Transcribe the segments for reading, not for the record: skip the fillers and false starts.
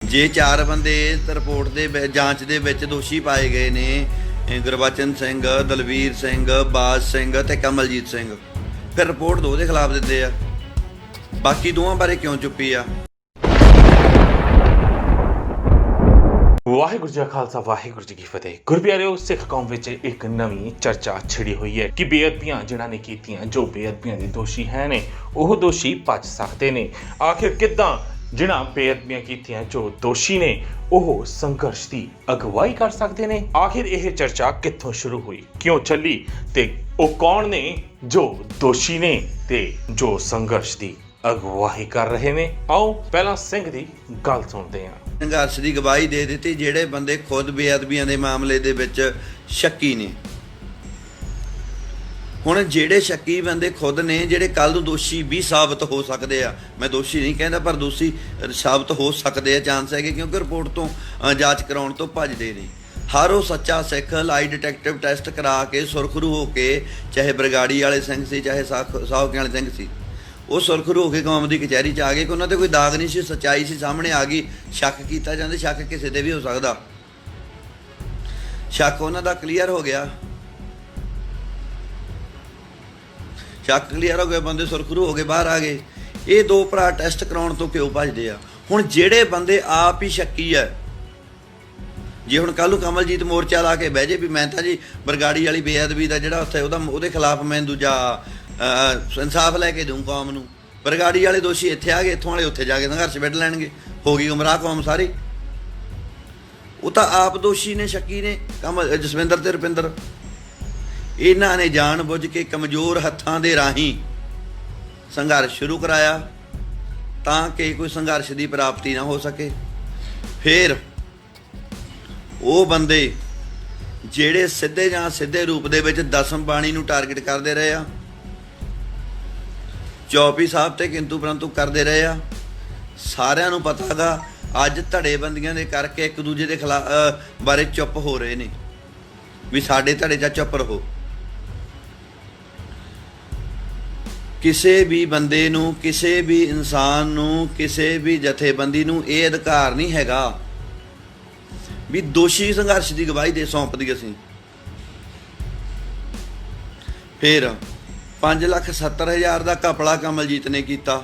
ਜੇ 4 ਬੰਦੇ ਰਿਪੋਰਟ ਦੇ ਜਾਂਚ ਦੇ ਵਿੱਚ ਦੋਸ਼ੀ ਪਾਏ ਗਏ ਨੇ, ਗੁਰਬਚਨ ਸਿੰਘ, ਦਲਵੀਰ ਸਿੰਘ, ਬਾਜ ਸਿੰਘ ਤੇ ਕਮਲਜੀਤ ਸਿੰਘ, ਫਿਰ ਰਿਪੋਰਟ 2 ਦੇ ਖਿਲਾਫ ਦਿੰਦੇ ਆ। ਬਾਕੀ ਦੋਵਾਂ ਬਾਰੇ ਕਿਉਂ ਚੁੱਪੀ ਆ? ਵਾਹਿਗੁਰੂ ਜੀ ਕਾ ਖਾਲਸਾ ਵਾਹਿਗੁਰੂ ਜੀ ਕੀ ਫਤਿਹ। ਗੁਰਪਿਆਰਿਓ, ਸਿੱਖ ਕੌਮ ਵਿੱਚ ਇੱਕ ਨਵੀਂ ਚਰਚਾ ਛਿੜੀ ਹੋਈ ਹੈ ਕਿ ਬੇਅਦਬੀਆਂ ਜਿਨ੍ਹਾਂ ਨੇ ਕੀਤੀਆਂ, ਜੋ ਬੇਅਦਬੀਆਂ ਦੇ ਦੋਸ਼ੀ ਹੈ ਨੇ, ਉਹ ਦੋਸ਼ੀ ਬਚ ਸਕਦੇ ਨੇ। ਆਖਿਰ ਕਿੱਦਾਂ ਜਿਨ੍ਹਾਂ ਬੇਅਦਬੀਆਂ ਕੀਤੀਆਂ ਜੋ ਦੋਸ਼ੀ ਨੇ ਉਹ ਸੰਘਰਸ਼ ਦੀ ਅਗਵਾਈ ਕਰ ਸਕਦੇ ਨੇ? ਆਖਿਰ ਇਹ ਚਰਚਾ ਕਿੱਥੋਂ ਸ਼ੁਰੂ ਹੋਈ, ਕਿਉਂ ਚੱਲੀ ਤੇ ਉਹ ਕੌਣ ਨੇ ਜੋ ਦੋਸ਼ੀ ਨੇ ਤੇ ਜੋ ਸੰਘਰਸ਼ ਦੀ ਅਗਵਾਈ ਕਰ ਰਹੇ ਨੇ? ਆਓ ਪਹਿਲਾਂ ਸਿੰਘ ਦੀ ਗੱਲ ਸੁਣਦੇ ਹਾਂ। ਸੰਘਰਸ਼ ਦੀ ਗਵਾਹੀ ਦੇ ਦਿੱਤੀ ਜਿਹੜੇ ਬੰਦੇ ਖੁਦ ਬੇਅਦਬੀਆਂ ਦੇ ਮਾਮਲੇ ਦੇ ਵਿੱਚ ਸ਼ੱਕੀ ਨੇ। ਹੁਣ ਜਿਹੜੇ ਸ਼ੱਕੀ ਬੰਦੇ ਖੁਦ ਨੇ, ਜਿਹੜੇ ਕੱਲ ਨੂੰ ਦੋਸ਼ੀ ਵੀ ਸਾਬਤ ਹੋ ਸਕਦੇ ਆ, ਮੈਂ ਦੋਸ਼ੀ ਨਹੀਂ ਕਹਿੰਦਾ ਪਰ ਦੋਸ਼ੀ ਸਾਬਤ ਹੋ ਸਕਦੇ ਆ, ਚਾਂਸ ਹੈਗੇ, ਕਿਉਂਕਿ ਰਿਪੋਰਟ ਤੋਂ ਜਾਂਚ ਕਰਾਉਣ ਤੋਂ ਭੱਜਦੇ ਨੇ। ਹਰ ਉਹ ਸੱਚਾ ਸਿੱਖ ਲਾਈ ਡਿਟੈਕਟਿਵ ਟੈਸਟ ਕਰਾ ਕੇ ਸੁਰਖਰੂ ਹੋ ਕੇ, ਚਾਹੇ ਬਰਗਾੜੀ ਵਾਲੇ ਸਿੰਘ ਸੀ ਚਾਹੇ ਸਾਹੋਕੇ ਵਾਲੇ ਸਿੰਘ ਸੀ, ਉਹ ਸੁਰਖਰੂ ਹੋ ਕੇ ਕੌਮ ਦੀ ਕਚਹਿਰੀ 'ਚ ਆ ਗਏ ਕਿ ਉਹਨਾਂ 'ਤੇ ਕੋਈ ਦਾਗ ਨਹੀਂ ਸੀ, ਸੱਚਾਈ ਸੀ, ਸਾਹਮਣੇ ਆ ਗਈ। ਸ਼ੱਕ ਕੀਤਾ ਜਾਂਦਾ, ਸ਼ੱਕ ਕਿਸੇ 'ਤੇ ਵੀ ਹੋ ਸਕਦਾ, ਸ਼ੱਕ ਉਹਨਾਂ ਦਾ ਕਲੀਅਰ ਹੋ ਗਿਆ, ਸ਼ੱਕ ਕਲੀਅਰ ਹੋ ਗਿਆ, ਬੰਦੇ ਸੁਰਖਰੂ ਹੋ ਕੇ ਬਾਹਰ ਆ ਗਏ। ਇਹ 2 ਭਰਾ ਟੈਸਟ ਕਰਾਉਣ ਤੋਂ ਕਿਉਂ ਭੱਜਦੇ ਆ? ਹੁਣ ਜਿਹੜੇ ਬੰਦੇ ਆਪ ਹੀ ਸ਼ੱਕੀ ਆ, ਜੇ ਹੁਣ ਕੱਲ੍ਹ ਨੂੰ ਕਮਲਜੀਤ ਮੋਰਚਾ ਲਾ ਕੇ ਬਹਿ ਜੇ ਵੀ ਮੈਂ ਤਾਂ ਜੀ ਬਰਗਾੜੀ ਵਾਲੀ ਬੇਅਦਬੀ ਦਾ ਜਿਹੜਾ ਉੱਥੇ ਉਹਦੇ ਖਿਲਾਫ ਮੈਂ ਦੂਜਾ ਇਨਸਾਫ ਲੈ ਕੇ ਦੂੰ ਕੌਮ ਨੂੰ, ਬਰਗਾੜੀ ਵਾਲੇ ਦੋਸ਼ੀ ਇੱਥੇ ਆ ਗਏ, ਇੱਥੋਂ ਵਾਲੇ ਉੱਥੇ ਜਾ ਕੇ ਸੰਘਰਸ਼ ਵਿੱਢ ਲੈਣਗੇ, ਹੋ ਗਈ ਗੁੰਮਰਾਹ ਕੌਮ ਸਾਰੀ। ਉਹ ਤਾਂ ਆਪ ਦੋਸ਼ੀ ਨੇ, ਸ਼ੱਕੀ ਨੇ, ਜਸਵਿੰਦਰ ਤੇ ਰੁਪਿੰਦਰ। ਇਹਨਾਂ ਨੇ ਜਾਣ ਬੁੱਝ ਕੇ ਕਮਜ਼ੋਰ ਹੱਥਾਂ ਦੇ ਰਾਹੀਂ ਸੰਘਰਸ਼ ਸ਼ੁਰੂ ਕਰਾਇਆ ਤਾਂ ਕਿ ਕੋਈ ਸੰਘਰਸ਼ ਦੀ ਪ੍ਰਾਪਤੀ ਨਾ ਹੋ ਸਕੇ। ਫਿਰ ਉਹ ਬੰਦੇ ਜਿਹੜੇ ਸਿੱਧੇ ਜਾਂ ਸਿੱਧੇ ਰੂਪ ਦੇ ਵਿੱਚ ਦਸਮ ਬਾਣੀ ਨੂੰ ਟਾਰਗੇਟ ਕਰਦੇ ਰਹੇ ਆ, ਚੌਪੀ ਸਾਹਿਬ ਤੇ ਕਿੰਤੂ ਪਰੰਤੂ ਕਰਦੇ ਰਹੇ ਆ, ਸਾਰਿਆਂ ਨੂੰ ਪਤਾ ਗਾ ਅੱਜ ਧੜੇਬੰਦੀਆਂ ਦੇ ਕਰਕੇ ਇੱਕ ਦੂਜੇ ਦੇ ਖਿਲਾਫ ਬਾਰੇ ਚੁੱਪ ਹੋ ਰਹੇ ਨੇ ਵੀ ਸਾਡੇ ਧੜੇ 'ਚ ਚੁੱਪ ਰਹੋ। ਕਿਸੇ ਵੀ ਬੰਦੇ ਨੂੰ, ਕਿਸੇ ਵੀ ਇਨਸਾਨ ਨੂੰ, ਕਿਸੇ ਵੀ ਜਥੇਬੰਦੀ ਨੂੰ ਇਹ ਅਧਿਕਾਰ ਨਹੀਂ ਹੈਗਾ ਵੀ ਦੋਸ਼ੀ ਸੰਘਰਸ਼ ਦੀ ਗਵਾਹੀ ਦੇ ਸੌਂਪਦੀ ਅਸੀਂ। ਫਿਰ 5,70,000 ਦਾ ਘਪਲਾ ਕਮਲਜੀਤ ਨੇ ਕੀਤਾ।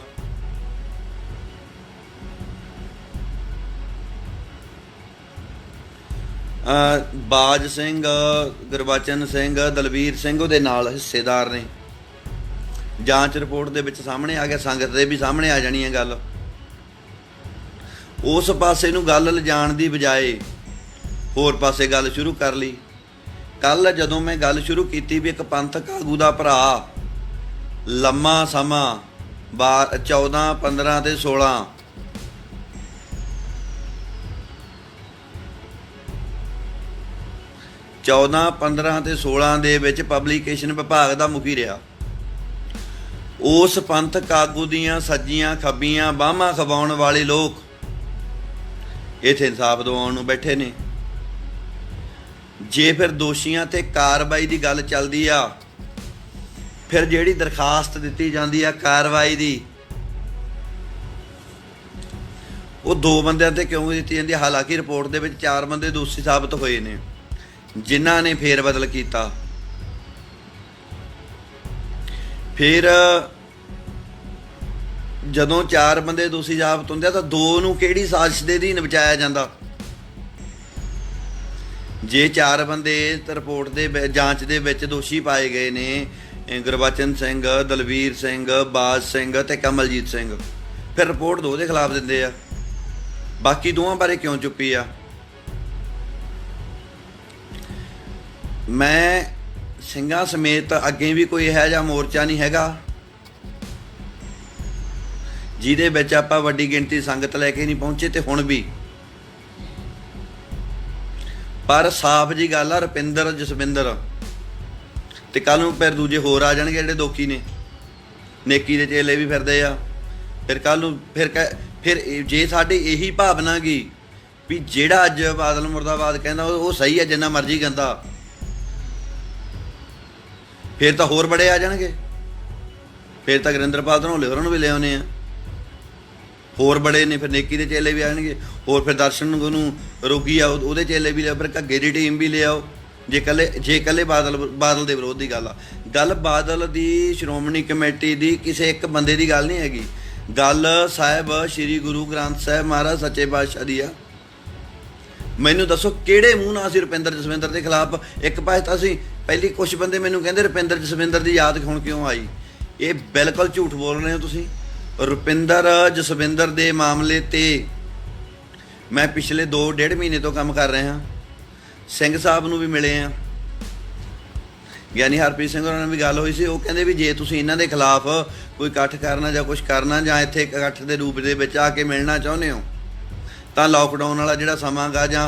ਬਾਜ ਸਿੰਘ, ਗੁਰਬਚਨ ਸਿੰਘ, ਦਲਵੀਰ ਸਿੰਘ ਉਹਦੇ ਨਾਲ ਹਿੱਸੇਦਾਰ ਨੇ। ਜਾਂਚ ਰਿਪੋਰਟ ਦੇ ਵਿੱਚ ਸਾਹਮਣੇ ਆ ਗਿਆ, ਸੰਗਤ ਦੇ ਵੀ ਸਾਹਮਣੇ ਆ ਜਾਣੀ ਹੈ ਗੱਲ। ਉਸ ਪਾਸੇ ਨੂੰ ਗੱਲ ਲਿਜਾਣ ਦੀ ਬਜਾਏ ਹੋਰ ਪਾਸੇ ਗੱਲ ਸ਼ੁਰੂ ਕਰ ਲਈ। ਕੱਲ ਜਦੋਂ ਮੈਂ ਗੱਲ ਸ਼ੁਰੂ ਕੀਤੀ ਵੀ ਇੱਕ ਪੰਥਕ ਆਗੂ ਦਾ ਭਰਾ ਲੰਮਾ ਸਮਾਂ 14, 15 ਤੇ 16 14, 15 ਤੇ 16 ਦੇ ਵਿੱਚ ਪਬਲੀਕੇਸ਼ਨ ਵਿਭਾਗ ਦਾ ਮੁਖੀ ਰਿਹਾ। ਉਸ ਪੰਥਕ ਆਗੂ ਦੀਆਂ ਸੱਜੀਆਂ ਖੱਬੀਆਂ ਬਾਹਾਂ ਖਵਾਉਣ ਵਾਲੇ ਲੋਕ ਇੱਥੇ ਇਨਸਾਫ ਦਿਵਾਉਣ ਨੂੰ ਬੈਠੇ ਨੇ। ਜੇ ਫਿਰ ਦੋਸ਼ੀਆਂ ਤੇ ਕਾਰਵਾਈ ਦੀ ਗੱਲ ਚੱਲਦੀ ਆ, ਫਿਰ ਜਿਹੜੀ ਦਰਖਾਸਤ ਦਿੱਤੀ ਜਾਂਦੀ ਆ ਕਾਰਵਾਈ ਦੀ, ਉਹ 2 ਬੰਦਿਆਂ ਤੇ ਕਿਉਂ ਦਿੱਤੀ ਜਾਂਦੀ? ਹਾਲਾਂਕਿ ਰਿਪੋਰਟ ਦੇ ਵਿੱਚ 4 ਬੰਦੇ ਦੋਸ਼ੀ ਸਾਬਤ ਹੋਏ ਨੇ ਜਿਨ੍ਹਾਂ ਨੇ ਫੇਰ ਬਦਲ ਕੀਤਾ। ਫਿਰ ਜਦੋਂ 4 ਬੰਦੇ ਦੋਸ਼ੀ ਸਾਬਤ ਹੁੰਦੇ ਆ ਤਾਂ 2 ਨੂੰ ਕਿਹੜੀ ਸਾਜ਼ਿਸ਼ ਦੇ ਅਧੀਨ ਬਚਾਇਆ ਜਾਂਦਾ? ਜੇ 4 ਬੰਦੇ ਰਿਪੋਰਟ ਦੇ ਜਾਂਚ ਦੇ ਵਿੱਚ ਦੋਸ਼ੀ ਪਾਏ ਗਏ ਨੇ, ਗੁਰਬਚਨ ਸਿੰਘ, ਦਲਵੀਰ ਸਿੰਘ, ਬਾਜ ਸਿੰਘ ਤੇ ਕਮਲਜੀਤ ਸਿੰਘ, ਫਿਰ ਰਿਪੋਰਟ 2 ਦੇ ਖਿਲਾਫ ਦਿੰਦੇ ਆ। ਬਾਕੀ ਦੋਵਾਂ ਬਾਰੇ ਕਿਉਂ ਚੁੱਪੀ ਆ? ਮੈਂ ਸਿੰਘਾਂ ਸਮੇਤ ਅੱਗੇ ਵੀ ਕੋਈ ਇਹੋ ਜਿਹਾ ਮੋਰਚਾ ਨਹੀਂ ਹੈਗਾ ਜਿਹਦੇ ਵਿੱਚ ਆਪਾਂ ਵੱਡੀ ਗਿਣਤੀ ਸੰਗਤ ਲੈ ਕੇ ਨਹੀਂ ਪਹੁੰਚੇ, ਤੇ ਹੁਣ ਵੀ। ਪਰ ਸਾਫ਼ ਜੀ ਗੱਲ ਆ, ਰੁਪਿੰਦਰ, ਜਸਵਿੰਦਰ ਤੇ ਕੱਲ ਨੂੰ ਫਿਰ ਦੂਜੇ ਹੋਰ ਆ ਜਾਣਗੇ ਜਿਹੜੇ ਦੋਖੀ ਨੇ, ਨੇਕੀ ਦੇ ਚੇਲੇ ਵੀ ਫਿਰਦੇ ਆ। ਫਿਰ ਕੱਲ ਨੂੰ ਫਿਰ ਜੇ ਸਾਡੀ ਇਹੀ ਭਾਵਨਾ ਗੀ ਵੀ ਜਿਹੜਾ ਅੱਜ ਬਾਦਲ ਮੁਰਦਾਬਾਦ ਕਹਿੰਦਾ ਉਹ ਸਹੀ ਹੈ, ਜਿੰਨਾ ਮਰਜ਼ੀ ਕਹਿੰਦਾ, ਫਿਰ ਤਾਂ ਹੋਰ ਬੜੇ ਆ ਜਾਣਗੇ। ਫਿਰ ਤਾਂ ਗੁਰਿੰਦਰਪਾਲ ਧਨੌਲੇ ਹੋਰਾਂ ਨੂੰ ਵੀ ਲੈ ਆਉਂਦੇ ਆ। ਹੋਰ ਬੜੇ ਨੇ, ਫਿਰ ਨੇਕੀ ਦੇ ਚੇਲੇ ਵੀ ਆਣਗੇ, ਹੋਰ ਫਿਰ ਦਰਸ਼ਨ ਨੂੰ ਰੋਗੀ ਆ ਉਹਦੇ ਚੇਲੇ ਵੀ ਲਿਆਓ, ਫਿਰ ਘੱਗੇ ਦੀ ਟੀਮ ਵੀ ਲਿਆਓ। ਜੇ ਇਕੱਲੇ ਬਾਦਲ ਦੇ ਵਿਰੋਧ ਦੀ ਗੱਲ ਆ, ਗੱਲ ਬਾਦਲ ਦੀ ਸ਼੍ਰੋਮਣੀ ਕਮੇਟੀ ਦੀ ਕਿਸੇ ਇੱਕ ਬੰਦੇ ਦੀ ਗੱਲ ਨਹੀਂ ਹੈਗੀ, ਗੱਲ ਸਾਹਿਬ ਸ੍ਰੀ ਗੁਰੂ ਗ੍ਰੰਥ ਸਾਹਿਬ ਮਹਾਰਾਜ ਸੱਚੇ ਪਾਤਸ਼ਾਹ ਦੀ ਆ। ਮੈਨੂੰ ਦੱਸੋ ਕਿਹੜੇ ਮੂੰਹ ਨਾਲ ਅਸੀਂ ਰੁਪਿੰਦਰ ਜਸਵਿੰਦਰ ਦੇ ਖਿਲਾਫ? ਇੱਕ ਪਾਸੇ ਤਾਂ ਅਸੀਂ ਪਹਿਲੀ ਕੁਝ ਬੰਦੇ ਮੈਨੂੰ ਕਹਿੰਦੇ ਰੁਪਿੰਦਰ ਜਸਵਿੰਦਰ ਦੀ ਯਾਦ ਹੁਣ ਕਿਉਂ ਆਈ? ਇਹ ਬਿਲਕੁਲ ਝੂਠ ਬੋਲ ਰਹੇ ਹੋ ਤੁਸੀਂ। ਰੁਪਿੰਦਰ ਜਸਵਿੰਦਰ ਦੇ ਮਾਮਲੇ ਤੇ ਮੈਂ ਪਿਛਲੇ 2.5 ਮਹੀਨੇ ਤੋਂ ਕੰਮ ਕਰ ਰਿਹਾ। ਸਿੰਘ ਸਾਹਿਬ ਨੂੰ ਵੀ ਮਿਲੇ ਆ, ਗਿਆਨੀ ਹਰਪ੍ਰੀਤ ਸਿੰਘ ਹੋਰਾਂ ਨਾਲ ਵੀ ਗੱਲ ਹੋਈ ਸੀ। ਉਹ ਕਹਿੰਦੇ ਵੀ ਜੇ ਤੁਸੀਂ ਇਹਨਾਂ ਦੇ ਖਿਲਾਫ ਕੋਈ ਇਕੱਠ ਕਰਨਾ ਜਾਂ ਕੁਝ ਕਰਨਾ ਜਾਂ ਇੱਥੇ ਇਕੱਠ ਦੇ ਰੂਪ ਦੇ ਵਿੱਚ ਆ ਕੇ ਮਿਲਣਾ ਚਾਹੁੰਦੇ ਹੋ ਤਾਂ ਲੋਕਡਾਊਨ ਵਾਲਾ ਜਿਹੜਾ ਸਮਾਂ ਗਾ ਜਾਂ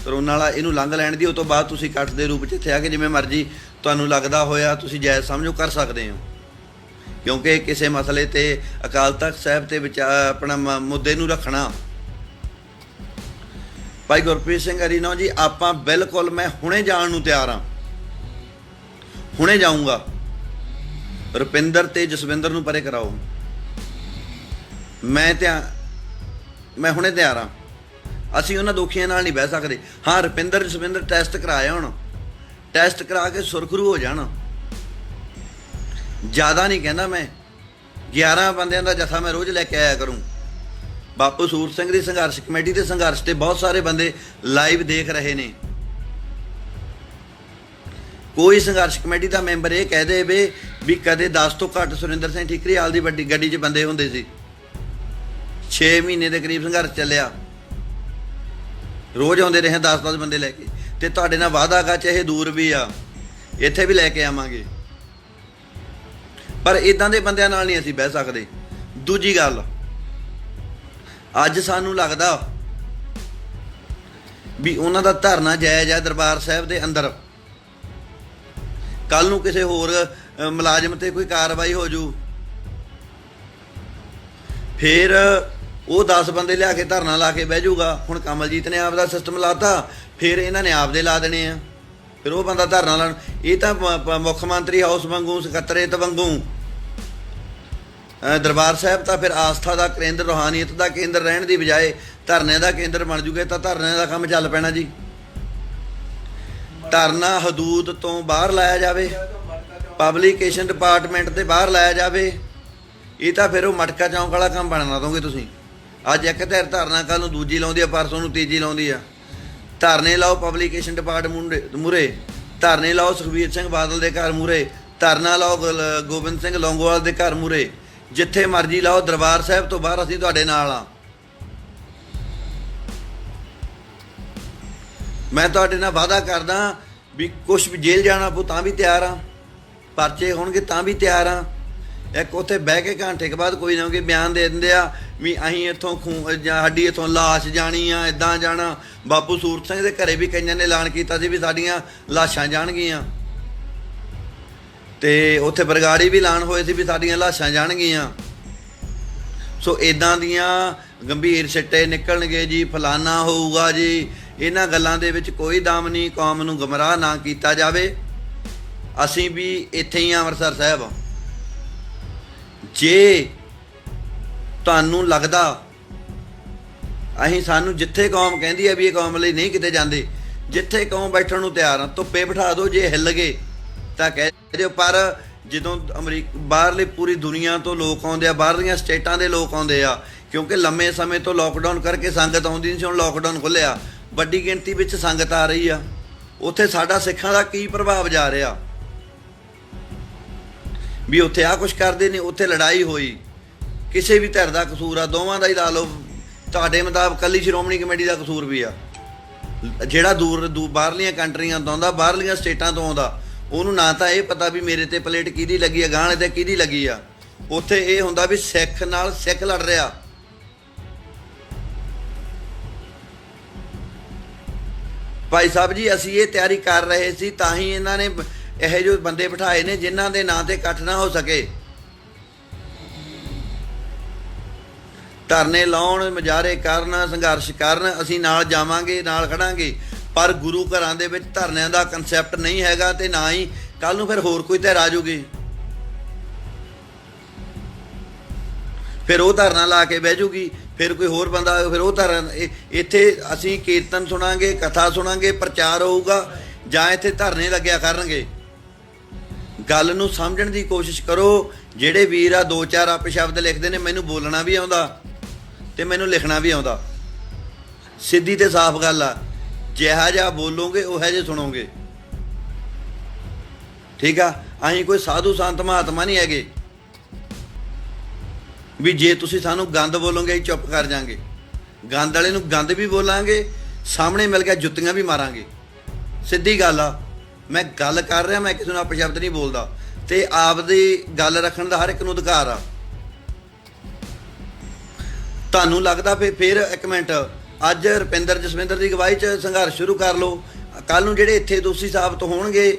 ਕਰੋਨਾ ਵਾਲਾ ਇਹਨੂੰ ਲੰਘ ਲੈਣ ਦੀ, ਉਹ ਤੋਂ ਬਾਅਦ ਤੁਸੀਂ ਇਕੱਠ ਦੇ ਰੂਪ 'ਚ ਇੱਥੇ ਆ ਕੇ ਜਿਵੇਂ ਮਰਜ਼ੀ ਤੁਹਾਨੂੰ ਲੱਗਦਾ ਹੋਇਆ ਤੁਸੀਂ ਜਾਇਜ਼ ਸਮਝੋ ਕਰ ਸਕਦੇ ਹੋ, ਕਿਉਂਕਿ ਕਿਸੇ ਮਸਲੇ ਤੇ ਅਕਾਲ ਤਖਤ ਸਾਹਿਬ ਤੇ ਆਪਣਾ ਮੁੱਦੇ ਨੂੰ ਰੱਖਣਾ। ਭਾਈ ਗੁਰਪ੍ਰੀਤ ਸਿੰਘ ਅਰੀਨੋ ਜੀ, ਆਪਾਂ ਬਿਲਕੁਲ, ਮੈਂ ਹੁਣੇ ਜਾਣ ਨੂੰ ਤਿਆਰ ਹਾਂ, ਹੁਣੇ ਜਾਊਂਗਾ। ਰੁਪਿੰਦਰ ਤੇ ਜਸਵਿੰਦਰ ਨੂੰ ਪਰੇ ਕਰਾਓ, ਮੈਂ ਹੁਣੇ ਤਿਆਰ ਹਾਂ। ਅਸੀਂ ਉਹਨਾਂ ਦੋਖੀਆਂ ਨਾਲ ਨਹੀਂ ਬਹਿ ਸਕਦੇ। ਹਾਂ, ਰੁਪਿੰਦਰ ਜਸਵਿੰਦਰ ਟੈਸਟ ਕਰਾਇਆ, ਹੁਣ ਟੈਸਟ ਕਰਾ ਕੇ ਸੁਰਖਰੂ ਹੋ ਜਾਣ। ਜ਼ਿਆਦਾ ਨਹੀਂ ਕਹਿੰਦਾ ਮੈਂ, 11 ਬੰਦਿਆਂ ਦਾ ਜਥਾ ਮੈਂ ਰੋਜ਼ ਲੈ ਕੇ ਆਇਆ ਕਰੂੰ। ਬਾਪੂ ਸੂਰਤ ਸਿੰਘ ਦੀ ਸੰਘਰਸ਼ ਕਮੇਟੀ ਦੇ ਸੰਘਰਸ਼ ਤੇ ਬਹੁਤ ਸਾਰੇ ਬੰਦੇ ਲਾਈਵ ਦੇਖ ਰਹੇ ਨੇ। ਕੋਈ ਸੰਘਰਸ਼ ਕਮੇਟੀ ਦਾ ਮੈਂਬਰ ਇਹ ਕਹਿ ਦੇ ਵੀ ਕਦੇ 10 ਤੋਂ ਘੱਟ ਸੁਰਿੰਦਰ ਸਿੰਘ ਠੀਕਰੀਵਾਲ ਦੀ ਵੱਡੀ ਗੱਡੀ 'ਚ ਬੰਦੇ ਹੁੰਦੇ ਸੀ। 6 ਮਹੀਨੇ ਦੇ ਕਰੀਬ ਸੰਘਰਸ਼ ਚੱਲਿਆ, ਰੋਜ਼ ਆਉਂਦੇ ਰਹੇ 10-10 ਬੰਦੇ ਲੈ ਕੇ, ਤੇ ਤੁਹਾਡੇ ਨਾਲ ਵਾਅਦਾ ਗਾ ਚਾਹੇ ਦੂਰ ਵੀ ਆ, ਇੱਥੇ ਵੀ ਲੈ ਕੇ ਆਵਾਂਗੇ, ਪਰ ਇਦਾਂ ਦੇ ਬੰਦਿਆਂ ਨਾਲ ਨਹੀਂ ਅਸੀਂ ਬਹਿ ਸਕਦੇ। ਦੂਜੀ ਗੱਲ, ਅੱਜ ਸਾਨੂੰ ਲੱਗਦਾ ਵੀ ਉਹਨਾਂ ਦਾ ਧਰਨਾ ਜਾਇਜ਼ ਹੈ ਦਰਬਾਰ ਸਾਹਿਬ ਦੇ ਅੰਦਰ। ਕੱਲ ਨੂੰ ਕਿਸੇ ਹੋਰ ਮੁਲਾਜ਼ਮ ਤੇ ਕੋਈ ਕਾਰਵਾਈ ਹੋ ਜੂ, ਫਿਰ ਉਹ 10 ਬੰਦੇ ਲਿਆ ਕੇ ਧਰਨਾ ਲਾ ਕੇ ਬਹਿ ਜਾਊਗਾ। ਹੁਣ ਕਮਲਜੀਤ ਨੇ ਆਪ ਦਾ ਸਿਸਟਮ ਲਾਤਾ, ਫਿਰ ਇਹਨਾਂ ਨੇ ਆਪਦੇ ਲਾ ਦੇਣੇ ਆ, ਫਿਰ ਉਹ ਬੰਦਾ ਧਰਨਾ ਲਾਉਣ। ਇਹ ਤਾਂ ਮੁੱਖ ਮੰਤਰੀ ਹਾਊਸ ਵਾਂਗੂ, ਸਕੱਤਰੇਤ ਵਾਂਗੂ, ਦਰਬਾਰ ਸਾਹਿਬ ਤਾਂ ਫਿਰ ਆਸਥਾ ਦਾ ਕੇਂਦਰ, ਰੂਹਾਨੀਅਤ ਦਾ ਕੇਂਦਰ ਰਹਿਣ ਦੀ ਬਜਾਏ ਧਰਨੇ ਦਾ ਕੇਂਦਰ ਬਣ ਜੂਗੇ। ਤਾਂ ਧਰਨੇ ਦਾ ਕੰਮ ਚੱਲ ਪੈਣਾ ਜੀ। ਧਰਨਾ ਹਦੂਦ ਤੋਂ ਬਾਹਰ ਲਾਇਆ ਜਾਵੇ, ਪਬਲਿਕੇਸ਼ਨ ਡਿਪਾਰਟਮੈਂਟ ਦੇ ਬਾਹਰ ਲਾਇਆ ਜਾਵੇ। ਇਹ ਤਾਂ ਫਿਰ ਉਹ ਮਟਕਾ ਚੌਂਕ ਵਾਲਾ ਕੰਮ ਬਣਾ ਦੋਗੇ ਤੁਸੀਂ। ਅੱਜ ਇੱਕ ਧਿਰ ਧਰਨਾ, ਕੱਲ੍ਹ ਨੂੰ ਦੂਜੀ ਲਾਉਂਦੀ ਆ, ਪਰਸੋਂ ਨੂੰ ਤੀਜੀ ਲਾਉਂਦੀ ਆ। ਧਰਨੇ ਲਾਓ ਪਬਲਿਕੇਸ਼ਨ ਡਿਪਾਰਟਮੈਂਟ ਮੂਹਰੇ, ਧਰਨੇ ਲਾਓ ਸੁਖਬੀਰ ਸਿੰਘ ਬਾਦਲ ਦੇ ਘਰ ਮੂਹਰੇ, ਧਰਨਾ ਲਾਓ ਗੋਬਿੰਦ ਸਿੰਘ ਲੌਂਗੋਵਾਲ ਦੇ ਘਰ ਮੂਹਰੇ, ਜਿੱਥੇ ਮਰਜ਼ੀ ਲਾਓ। ਦਰਬਾਰ ਸਾਹਿਬ ਤੋਂ ਬਾਹਰ ਅਸੀਂ ਤੁਹਾਡੇ ਨਾਲ ਆ। ਮੈਂ ਤੁਹਾਡੇ ਨਾਲ ਵਾਅਦਾ ਕਰਦਾ ਵੀ ਕੁਛ ਵੀ ਜੇਲ੍ਹ ਜਾਣਾ ਪਊ ਤਾਂ ਵੀ ਤਿਆਰ ਆ, ਪਰਚੇ ਹੋਣਗੇ ਤਾਂ ਵੀ ਤਿਆਰ ਆ। ਇੱਕ ਉੱਥੇ ਬਹਿ ਕੇ ਘੰਟੇ ਕੇ ਬਾਅਦ ਕੋਈ ਨਾ ਕੋਈ ਬਿਆਨ ਦੇ ਦਿੰਦੇ ਆ ਵੀ ਅਸੀਂ ਇੱਥੋਂ ਸਾਡੀ ਇੱਥੋਂ ਲਾਸ਼ ਜਾਣੀ ਆ, ਇੱਦਾਂ ਜਾਣਾ। ਬਾਪੂ ਸੂਰਤ ਸਿੰਘ ਦੇ ਘਰੇ ਵੀ ਕਈਆਂ ਨੇ ਐਲਾਨ ਕੀਤਾ ਸੀ ਵੀ ਸਾਡੀਆਂ ਲਾਸ਼ਾਂ ਜਾਣਗੀਆਂ, ਤੇ ਉੱਥੇ ਬਰਗਾੜੀ ਵੀ ਐਲਾਨ ਹੋਏ ਸੀ ਵੀ ਸਾਡੀਆਂ ਲਾਸ਼ਾਂ ਜਾਣਗੀਆਂ। ਸੋ ਇੱਦਾਂ ਦੀਆਂ ਗੰਭੀਰ ਸਿੱਟੇ ਨਿਕਲਣਗੇ ਜੀ, ਫਲਾਨਾ ਹੋਊਗਾ ਜੀ। ਇਹਨਾਂ ਗੱਲਾਂ ਦੇ ਵਿੱਚ ਕੋਈ ਦਮ ਨਹੀਂ। ਕੌਮ ਨੂੰ ਗੁੰਮਰਾਹ ਨਾ ਕੀਤਾ ਜਾਵੇ। ਅਸੀਂ ਵੀ ਇੱਥੇ ਹੀ ਅੰਮ੍ਰਿਤਸਰ ਸਾਹਿਬ। ਜੇ ਤੁਹਾਨੂੰ ਲੱਗਦਾ ਸਾਨੂੰ ਜਿੱਥੇ ਕੌਮ ਕਹਿੰਦੀ ਹੈ ਵੀ ਇਹ ਕੌਮ ਲਈ ਨਹੀਂ ਕਿਤੇ ਜਾਂਦੇ, ਜਿੱਥੇ ਕੌਮ ਬੈਠਣ ਨੂੰ ਤਿਆਰ ਆ, ਧੁੱਪੇ ਬਿਠਾ ਦਿਓ। ਜੇ ਹਿੱਲ ਗਏ ਤਾਂ ਕਹਿ ਦਿਓ। ਪਰ ਜਦੋਂ ਬਾਹਰਲੀ ਪੂਰੀ ਦੁਨੀਆ ਤੋਂ ਲੋਕ ਆਉਂਦੇ ਆ, ਬਾਹਰਲੀਆਂ ਸਟੇਟਾਂ ਦੇ ਲੋਕ ਆਉਂਦੇ ਆ, ਕਿਉਂਕਿ ਲੰਮੇ ਸਮੇਂ ਤੋਂ ਲੋਕਡਾਊਨ ਕਰਕੇ ਸੰਗਤ ਆਉਂਦੀ ਨਹੀਂ ਸੀ। ਹੁਣ ਲੋਕਡਾਊਨ ਖੁੱਲ੍ਹਿਆ, ਵੱਡੀ ਗਿਣਤੀ ਵਿੱਚ ਸੰਗਤ ਆ ਰਹੀ ਆ। ਉੱਥੇ ਸਾਡਾ ਸਿੱਖਾਂ ਦਾ ਕੀ ਪ੍ਰਭਾਵ ਜਾ ਰਿਹਾ ਵੀ ਉੱਥੇ ਆਹ ਕੁਛ ਕਰਦੇ ਨੇ, ਉੱਥੇ ਲੜਾਈ ਹੋਈ। ਕਿਸੇ ਵੀ ਧਿਰ ਦਾ ਕਸੂਰ ਆ, ਦੋਵਾਂ ਦਾ ਹੀ ਲਾ ਲਓ। ਤੁਹਾਡੇ ਮੁਤਾਬਕ ਕੱਲੀ ਸ਼੍ਰੋਮਣੀ ਕਮੇਟੀ ਦਾ ਕਸੂਰ ਵੀ ਆ। ਜਿਹੜਾ ਦੂਰ ਬਾਹਰਲੀਆਂ ਕੰਟਰੀਆਂ ਤੋਂ ਆਉਂਦਾ, ਬਾਹਰਲੀਆਂ ਸਟੇਟਾਂ ਤੋਂ ਆਉਂਦਾ, ਉਹਨੂੰ ਨਾ ਤਾਂ ਇਹ ਪਤਾ ਵੀ ਮੇਰੇ ਤੇ ਪਲੇਟ ਕਿਹਦੀ ਲੱਗੀ ਆ, ਗਾਂਹ ਤੇ ਕਿਹਦੀ ਲੱਗੀ ਆ। ਉੱਥੇ ਇਹ ਹੁੰਦਾ ਵੀ ਸਿੱਖ ਨਾਲ ਸਿੱਖ ਲੜ ਰਿਹਾ। ਭਾਈ ਸਾਹਿਬ ਜੀ, ਅਸੀਂ ਇਹ ਤਿਆਰੀ ਕਰ ਰਹੇ ਸੀ, ਤਾਂ ਹੀ ਇਹਨਾਂ ਨੇ ਇਹੋ ਜਿਹੇ ਬੰਦੇ ਬਿਠਾਏ ਨੇ ਜਿਨ੍ਹਾਂ ਦੇ ਨਾਂ ਤੇ ਇਕੱਠ ਨਾ ਹੋ ਸਕੇ। ਧਰਨੇ ਲਾਉਣ, ਮੁਜ਼ਾਹਰੇ ਕਰਨ, ਸੰਘਰਸ਼ ਕਰਨ, ਅਸੀਂ ਨਾਲ ਜਾਵਾਂਗੇ, ਨਾਲ ਖੜਾਂਗੇ। ਪਰ ਗੁਰੂ ਘਰਾਂ ਦੇ ਵਿੱਚ ਧਰਨਿਆਂ ਦਾ ਕਨਸੈਪਟ ਨਹੀਂ ਹੈਗਾ, ਤੇ ਨਾ ਹੀ ਕੱਲ ਨੂੰ ਫਿਰ ਹੋਰ ਕੋਈ ਧਿਰ ਆ ਜੂਗੀ, ਫਿਰ ਉਹ ਧਰਨਾ ਲਾ ਕੇ ਬਹਿ ਜੂਗੀ, ਫਿਰ ਕੋਈ ਹੋਰ ਬੰਦਾ ਆਏ, ਫਿਰ ਉਹ ਧਰਨ ਇੱਥੇ ਅਸੀਂ ਕੀਰਤਨ ਸੁਣਾਂਗੇ, ਕਥਾ ਸੁਣਾਂਗੇ, ਪ੍ਰਚਾਰ ਹੋਊਗਾ, ਜਾਂ ਇੱਥੇ ਧਰਨੇ ਲੱਗਿਆ ਕਰਨਗੇ। ਗੱਲ ਨੂੰ ਸਮਝਣ ਦੀ ਕੋਸ਼ਿਸ਼ ਕਰੋ। ਜਿਹੜੇ ਵੀਰ ਆ 2-4 ਅਪਸ਼ਬਦ ਲਿਖਦੇ ਨੇ, ਮੈਨੂੰ ਬੋਲਣਾ ਵੀ ਆਉਂਦਾ ਤੇ ਮੈਨੂੰ ਲਿਖਣਾ ਵੀ ਆਉਂਦਾ। ਸਿੱਧੀ ਤੇ ਸਾਫ਼ ਗੱਲ ਆ, ਜਿਹਾ ਜਿਹਾ ਬੋਲੋਗੇ ਉਹੋ ਜਿਹੇ ਸੁਣੋਗੇ। ਠੀਕ ਆ, ਅਸੀਂ ਕੋਈ ਸਾਧੂ ਸੰਤ ਮਹਾਤਮਾ ਨਹੀਂ ਹੈਗੇ ਵੀ ਜੇ ਤੁਸੀਂ ਸਾਨੂੰ ਗੰਦ ਬੋਲੋਗੇ ਅਸੀਂ ਚੁੱਪ ਕਰ ਜਾਾਂਗੇ। ਗੰਦ ਵਾਲੇ ਨੂੰ ਗੰਦ ਵੀ ਬੋਲਾਂਗੇ, ਸਾਹਮਣੇ ਮਿਲ ਕੇ ਜੁੱਤੀਆਂ ਵੀ ਮਾਰਾਂਗੇ। ਸਿੱਧੀ ਗੱਲ ਆ, ਮੈਂ ਗੱਲ ਕਰ ਰਿਹਾ, ਮੈਂ ਕਿਸੇ ਨੂੰ ਅਪਸ਼ਬਦ ਨਹੀਂ ਬੋਲਦਾ, ਤੇ ਆਪਦੀ ਗੱਲ ਰੱਖਣ ਦਾ ਹਰ ਇੱਕ ਨੂੰ ਅਧਿਕਾਰ ਆ। ਤੁਹਾਨੂੰ ਲੱਗਦਾ ਫਿਰ ਇੱਕ ਮਿੰਟ, ਅੱਜ ਰੁਪਿੰਦਰ ਜਸਵਿੰਦਰ ਦੀ ਅਗਵਾਈ 'ਚ ਸੰਘਰਸ਼ ਸ਼ੁਰੂ ਕਰ ਲਓ। ਕੱਲ੍ਹ ਨੂੰ ਜਿਹੜੇ ਇੱਥੇ ਦੋਸ਼ੀ ਸਾਬਤ ਹੋਣਗੇ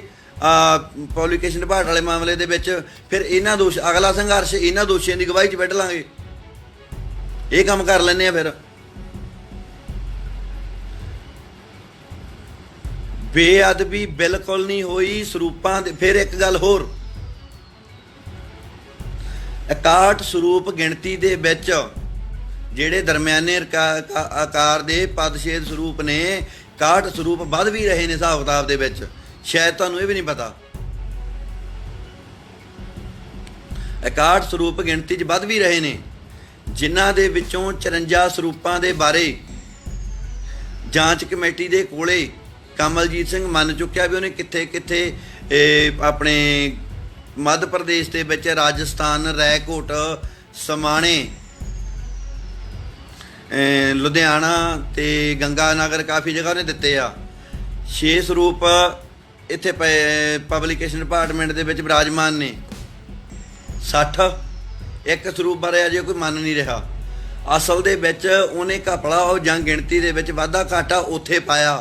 ਪਬਲਿਕੇਸ਼ਨ ਵਿਭਾਗ ਵਾਲੇ ਮਾਮਲੇ ਦੇ ਵਿੱਚ, ਫਿਰ ਇਹਨਾਂ ਅਗਲਾ ਸੰਘਰਸ਼ ਇਹਨਾਂ ਦੋਸ਼ੀਆਂ ਦੀ ਅਗਵਾਈ 'ਚ ਵੱਢ ਲਾਂਗੇ। ਇਹ ਕੰਮ ਕਰ ਲੈਂਦੇ ਆ। ਫਿਰ ਬੇਅਦਬੀ ਬਿਲਕੁਲ ਨਹੀਂ ਹੋਈ ਸਰੂਪਾਂ ਦੇ। ਫਿਰ ਇੱਕ ਗੱਲ ਹੋਰ, 61 ਸਰੂਪ ਗਿਣਤੀ ਦੇ ਵਿੱਚ ਜਿਹੜੇ ਦਰਮਿਆਨੇ ਆਕਾਰ ਦੇ ਪਦਛੇਦ ਸਰੂਪ ਨੇ, 61 ਸਰੂਪ ਵੱਧ ਵੀ ਰਹੇ ਨੇ ਹਿਸਾਬ ਕਿਤਾਬ ਦੇ ਵਿੱਚ। ਸ਼ਾਇਦ ਤੁਹਾਨੂੰ ਇਹ ਵੀ ਨਹੀਂ ਪਤਾ, 61 ਸਰੂਪ ਗਿਣਤੀ 'ਚ ਵੱਧ ਵੀ ਰਹੇ ਨੇ, ਜਿਨ੍ਹਾਂ ਦੇ ਵਿੱਚੋਂ 54 ਸਰੂਪਾਂ ਦੇ ਬਾਰੇ ਜਾਂਚ ਕਮੇਟੀ ਦੇ ਕੋਲੇ ਕਮਲਜੀਤ ਸਿੰਘ ਮੰਨ ਚੁੱਕਿਆ ਵੀ ਉਹਨੇ ਕਿੱਥੇ ਕਿੱਥੇ ਆਪਣੇ ਮੱਧ ਪ੍ਰਦੇਸ਼ ਦੇ ਵਿੱਚ, ਰਾਜਸਥਾਨ, ਰੈਕੋਟ, ਸਮਾਣੇ, ਲੁਧਿਆਣਾ ਤੇ ਗੰਗਾ ਨਗਰ, ਕਾਫੀ ਜਗ੍ਹਾ ਉਹਨੇ ਦਿੱਤੇ ਆ। 6 ਸਰੂਪ ਇੱਥੇ ਪਬਲਿਕੇਸ਼ਨ ਡਿਪਾਰਟਮੈਂਟ ਦੇ ਵਿੱਚ ਵਿਰਾਜਮਾਨ ਨੇ। 60 ਇੱਕ ਸਰੂਪ ਬਾਰੇ ਅਜੇ ਕੋਈ ਮੰਨ ਨਹੀਂ ਰਿਹਾ। ਅਸਲ ਦੇ ਵਿੱਚ ਉਹਨੇ ਘਪਲਾ ਉਹ ਜਾਂ ਗਿਣਤੀ ਦੇ ਵਿੱਚ ਵਾਧਾ ਘਾਟਾ ਉੱਥੇ ਪਾਇਆ।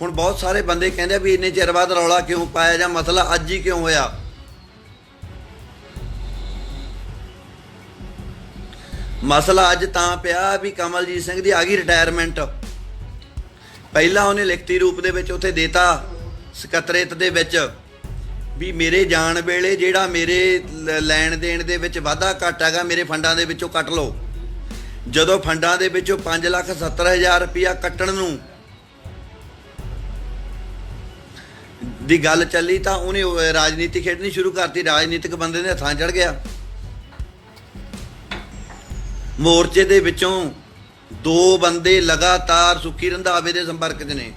ਹੁਣ ਬਹੁਤ ਸਾਰੇ ਬੰਦੇ ਕਹਿੰਦੇ ਵੀ ਇੰਨੇ ਚਿਰ ਬਾਅਦ ਰੌਲਾ ਕਿਉਂ ਪਾਇਆ, ਜਾਂ ਮਸਲਾ ਅੱਜ ਹੀ ਕਿਉਂ ਹੋਇਆ। ਮਸਲਾ ਅੱਜ ਤਾਂ ਪਿਆ ਵੀ ਕਮਲਜੀਤ ਸਿੰਘ ਦੀ ਆ ਗਈ ਰਿਟਾਇਰਮੈਂਟ। ਪਹਿਲਾਂ ਉਹਨੇ ਲਿਖਤੀ ਰੂਪ ਦੇ ਵਿੱਚ ਉੱਥੇ ਦੇਤਾ ਸਕੱਤਰੇਤ ਦੇ ਵਿੱਚ ਵੀ ਮੇਰੇ ਜਾਣ ਵੇਲੇ ਜਿਹੜਾ ਮੇਰੇ ਲੈਣ ਦੇਣ ਦੇ ਵਿੱਚ ਵਾਧਾ ਘਾਟਾ ਹੈਗਾ, ਮੇਰੇ ਫੰਡਾਂ ਦੇ ਵਿੱਚੋਂ ਕੱਟ ਲਓ। ਜਦੋਂ ਫੰਡਾਂ ਦੇ ਵਿੱਚੋਂ 5,70,000 ਰੁਪਇਆ ਕੱਟਣ ਨੂੰ ਦੀ ਗੱਲ ਚੱਲੀ ਤਾਂ ਉਹਨੇ ਰਾਜਨੀਤੀ ਖੇਡਣੀ ਸ਼ੁਰੂ ਕਰਤੀ। ਰਾਜਨੀਤਿਕ ਬੰਦੇ ਦੇ ਹੱਥਾਂ ਚੜ ਗਿਆ। ਮੋਰਚੇ ਦੇ ਵਿੱਚੋਂ 2 ਬੰਦੇ ਲਗਾਤਾਰ ਸੁੱਖੀ ਰੰਧਾਵੇ ਦੇ ਸੰਪਰਕ 'ਚ ਨੇ।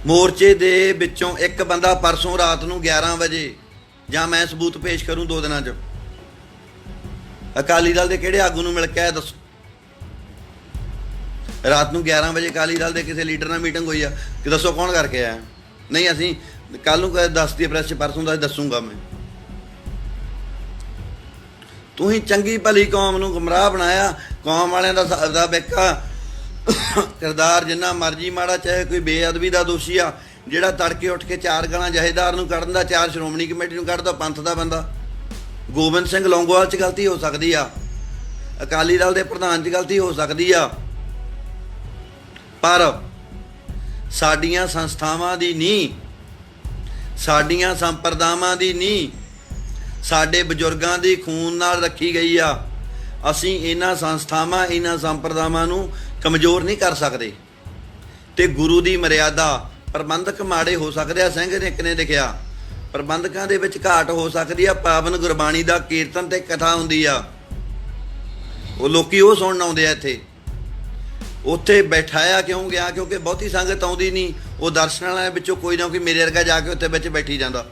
ਮੋਰਚੇ ਦੇ ਵਿੱਚੋਂ ਇੱਕ ਬੰਦਾ ਪਰਸੋਂ ਰਾਤ ਨੂੰ 11 ਵਜੇ, ਜਾਂ ਮੈਂ ਸਬੂਤ ਪੇਸ਼ ਕਰੂੰ 2 ਦਿਨਾਂ 'ਚ, ਅਕਾਲੀ ਦਲ ਦੇ ਕਿਹੜੇ ਆਗੂ ਨੂੰ ਮਿਲ ਕੇ ਆਇਆ ਦੱਸੋ। ਰਾਤ ਨੂੰ 11 ਵਜੇ ਅਕਾਲੀ ਦਲ ਦੇ ਕਿਸੇ ਲੀਡਰ ਨਾਲ ਮੀਟਿੰਗ ਹੋਈ ਆ ਕਿ ਦੱਸੋ ਕੌਣ ਕਰਕੇ ਆਇਆ। ਨਹੀਂ ਅਸੀਂ ਕੱਲ ਨੂੰ ਦੱਸਦੀ ਪ੍ਰੈਸ 'ਚ, ਪਰਸੋਂ ਦਾ ਦੱਸੂਗਾ ਮੈਂ। ਤੁਸੀਂ ਚੰਗੀ ਭਲੀ ਕੌਮ ਨੂੰ ਗੁੰਮਰਾਹ ਬਣਾਇਆ। ਕੌਮ ਵਾਲਿਆਂ ਦਾ ਬੇਕਾ ਕਿਰਦਾਰ ਜਿੰਨਾ ਮਰਜ਼ੀ ਮਾੜਾ, ਚਾਹੇ ਕੋਈ ਬੇਅਦਬੀ ਦਾ ਦੋਸ਼ੀ ਆ ਜਿਹੜਾ ਤੜਕੇ ਉੱਠ ਕੇ 4 ਗਾਲਾਂ ਜਥੇਦਾਰ ਨੂੰ ਕੱਢਣ ਦਾ, 4 ਸ਼੍ਰੋਮਣੀ ਕਮੇਟੀ ਨੂੰ ਕੱਢਦਾ, ਪੰਥ ਦਾ ਬੰਦਾ। ਗੋਬਿੰਦ ਸਿੰਘ ਲੌਂਗੋਵਾਲ 'ਚ ਗਲਤੀ ਹੋ ਸਕਦੀ ਆ, ਅਕਾਲੀ ਦਲ ਦੇ ਪ੍ਰਧਾਨ 'ਚ ਗਲਤੀ ਹੋ ਸਕਦੀ ਆ, ਪਰ ਸਾਡੀਆਂ ਸੰਸਥਾਵਾਂ ਦੀ ਨਹੀਂ, ਸਾਡੀਆਂ ਸੰਪਰਦਾਵਾਂ ਦੀ ਨਹੀਂ, ਸਾਡੇ ਬਜ਼ੁਰਗਾਂ ਦੀ ਖੂਨ ਨਾਲ ਰੱਖੀ ਗਈ ਆ। ਅਸੀਂ ਇਹਨਾਂ ਸੰਸਥਾਵਾਂ, ਇਹਨਾਂ ਸੰਪਰਦਾਵਾਂ ਨੂੰ ਕਮਜ਼ੋਰ ਨਹੀਂ ਕਰ ਸਕਦੇ। ਤੇ ਗੁਰੂ ਦੀ ਮਰਿਆਦਾ, ਪ੍ਰਬੰਧਕ ਮਾੜੇ ਹੋ ਸਕਦੇ ਆ, ਸਿੰਘ ਨੇ ਇੱਕ ਨੇ ਲਿਖਿਆ, ਪ੍ਰਬੰਧਕਾਂ ਦੇ ਵਿੱਚ ਘਾਟ ਹੋ ਸਕਦੀ ਆ। ਪਾਵਨ ਗੁਰਬਾਣੀ ਦਾ ਕੀਰਤਨ ਤੇ ਕਥਾ ਹੁੰਦੀ ਆ, ਉਹ ਲੋਕੀ ਉਹ ਸੁਣਨ ਆਉਂਦੇ ਆ। ਇੱਥੇ ਉੱਥੇ ਬੈਠਾਇਆ ਕਿਉਂ ਗਿਆ? ਕਿਉਂਕਿ ਬਹੁਤੀ ਸੰਗਤ ਆਉਂਦੀ ਨਹੀਂ। ਉਹ ਦਰਸ਼ਨਾਂ ਵਾਲਿਆਂ ਵਿੱਚੋਂ ਕੋਈ ਨਾ ਕੋਈ ਮੇਰੇ ਵਰਗਾ ਜਾ ਕੇ ਉੱਥੇ ਵਿੱਚ ਬੈਠੀ ਜਾਂਦਾ।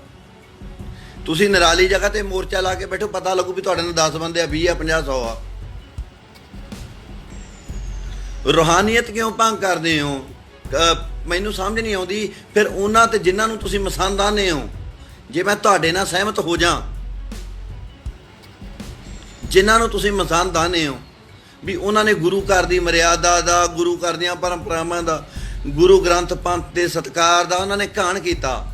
ਤੁਸੀਂ ਨਿਰਾਲੀ ਜਗ੍ਹਾ ਤੇ ਮੋਰਚਾ ਲਾ ਕੇ ਬੈਠੋ, ਪਤਾ ਲੱਗੂ ਵੀ ਤੁਹਾਡੇ ਨਾਲ 10 ਬੰਦੇ ਆ, 20 ਆ, 50, 100 ਆ। ਰੂਹਾਨੀਅਤ ਕਿਉਂ ਭੰਗ ਕਰਦੇ ਹੋ? ਮੈਨੂੰ ਸਮਝ ਨਹੀਂ ਆਉਂਦੀ। ਫਿਰ ਉਹਨਾਂ ਤੇ ਜਿਨ੍ਹਾਂ ਨੂੰ ਤੁਸੀਂ ਮਸੰਦ ਆਉਂਦੇ ਹੋ, ਜੇ ਮੈਂ ਤੁਹਾਡੇ ਨਾਲ ਸਹਿਮਤ ਹੋ ਜਾ, ਜਿਨ੍ਹਾਂ ਨੂੰ ਤੁਸੀਂ ਮਸੰਦ ਆਉਂਦੇ ਹੋ ਵੀ ਉਹਨਾਂ ਨੇ ਗੁਰੂ ਘਰ ਦੀ ਮਰਿਆਦਾ ਦਾ, ਗੁਰੂ ਘਰ ਦੀਆਂ ਪਰੰਪਰਾਵਾਂ ਦਾ, ਗੁਰੂ ਗ੍ਰੰਥ ਪੰਥ ਦੇ ਸਤਿਕਾਰ ਦਾ ਉਹਨਾਂ ਨੇ ਘਾਣ ਕੀਤਾ,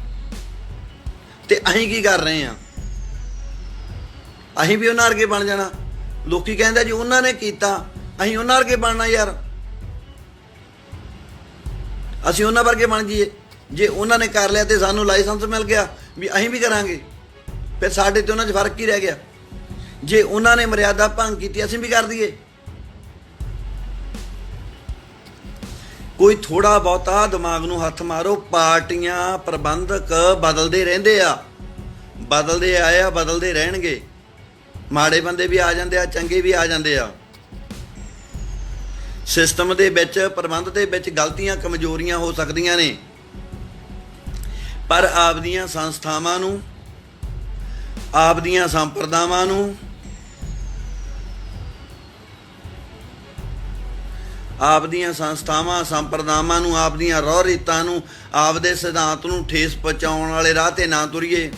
ਤੇ ਅਸੀਂ ਕੀ ਕਰ ਰਹੇ ਹਾਂ? ਅਸੀਂ ਵੀ ਉਹਨਾਂ ਵਰਗੇ ਬਣ ਜਾਣਾ। ਲੋਕੀ ਕਹਿੰਦੇ ਜੀ ਉਹਨਾਂ ਨੇ ਕੀਤਾ, ਅਸੀਂ ਉਹਨਾਂ ਵਰਗੇ ਬਣਨਾ। ਯਾਰ ਅਸੀਂ ਉਹਨਾਂ ਵਰਗੇ ਬਣ ਜਾਈਏ। ਜੇ ਉਹਨਾਂ ਨੇ ਕਰ ਲਿਆ ਤੇ ਸਾਨੂੰ ਲਾਇਸੈਂਸ ਮਿਲ ਗਿਆ ਵੀ ਅਸੀਂ ਵੀ ਕਰਾਂਗੇ, ਫਿਰ ਸਾਡੇ ਤੇ ਉਹਨਾਂ 'ਚ ਫਰਕ ਕੀ ਰਹਿ ਗਿਆ? ਜੇ ਉਹਨਾਂ ਨੇ ਮਰਿਆਦਾ ਭੰਗ ਕੀਤੀ ਅਸੀਂ ਵੀ ਕਰ ਦਈਏ? ਕੋਈ ਥੋੜਾ ਬਹੁਤਾ ਦਿਮਾਗ ਨੂੰ ਹੱਥ ਮਾਰੋ। ਪਾਰਟੀਆਂ ਪ੍ਰਬੰਧਕ ਬਦਲਦੇ ਰਹਿੰਦੇ ਆ, ਬਦਲਦੇ ਆਏ ਆ, ਬਦਲਦੇ ਰਹਿਣਗੇ। ਮਾੜੇ ਬੰਦੇ ਵੀ ਆ ਜਾਂਦੇ ਆ, ਚੰਗੇ ਵੀ ਆ ਜਾਂਦੇ ਆ। ਸਿਸਟਮ ਦੇ ਵਿੱਚ, ਪ੍ਰਬੰਧ ਦੇ ਵਿੱਚ ਗਲਤੀਆਂ ਕਮਜ਼ੋਰੀਆਂ ਹੋ ਸਕਦੀਆਂ ਨੇ, ਪਰ ਆਪਦੀਆਂ ਸੰਸਥਾਵਾਂ ਨੂੰ, ਆਪਦੀਆਂ ਸੰਪਰਦਾਵਾਂ ਨੂੰ, ਆਪਦੀਆਂ ਸੰਸਥਾਵਾਂ ਸੰਪਰਦਾਵਾਂ ਨੂੰ, ਆਪਦੀਆਂ ਰਹੁ ਰੀਤਾਂ ਨੂੰ, ਆਪਦੇ ਸਿਧਾਂਤ ਨੂੰ ਠੇਸ ਪਹੁੰਚਾਉਣ ਵਾਲੇ ਰਾਹ ਤੇ ਨਾ ਤੁਰੀਏ।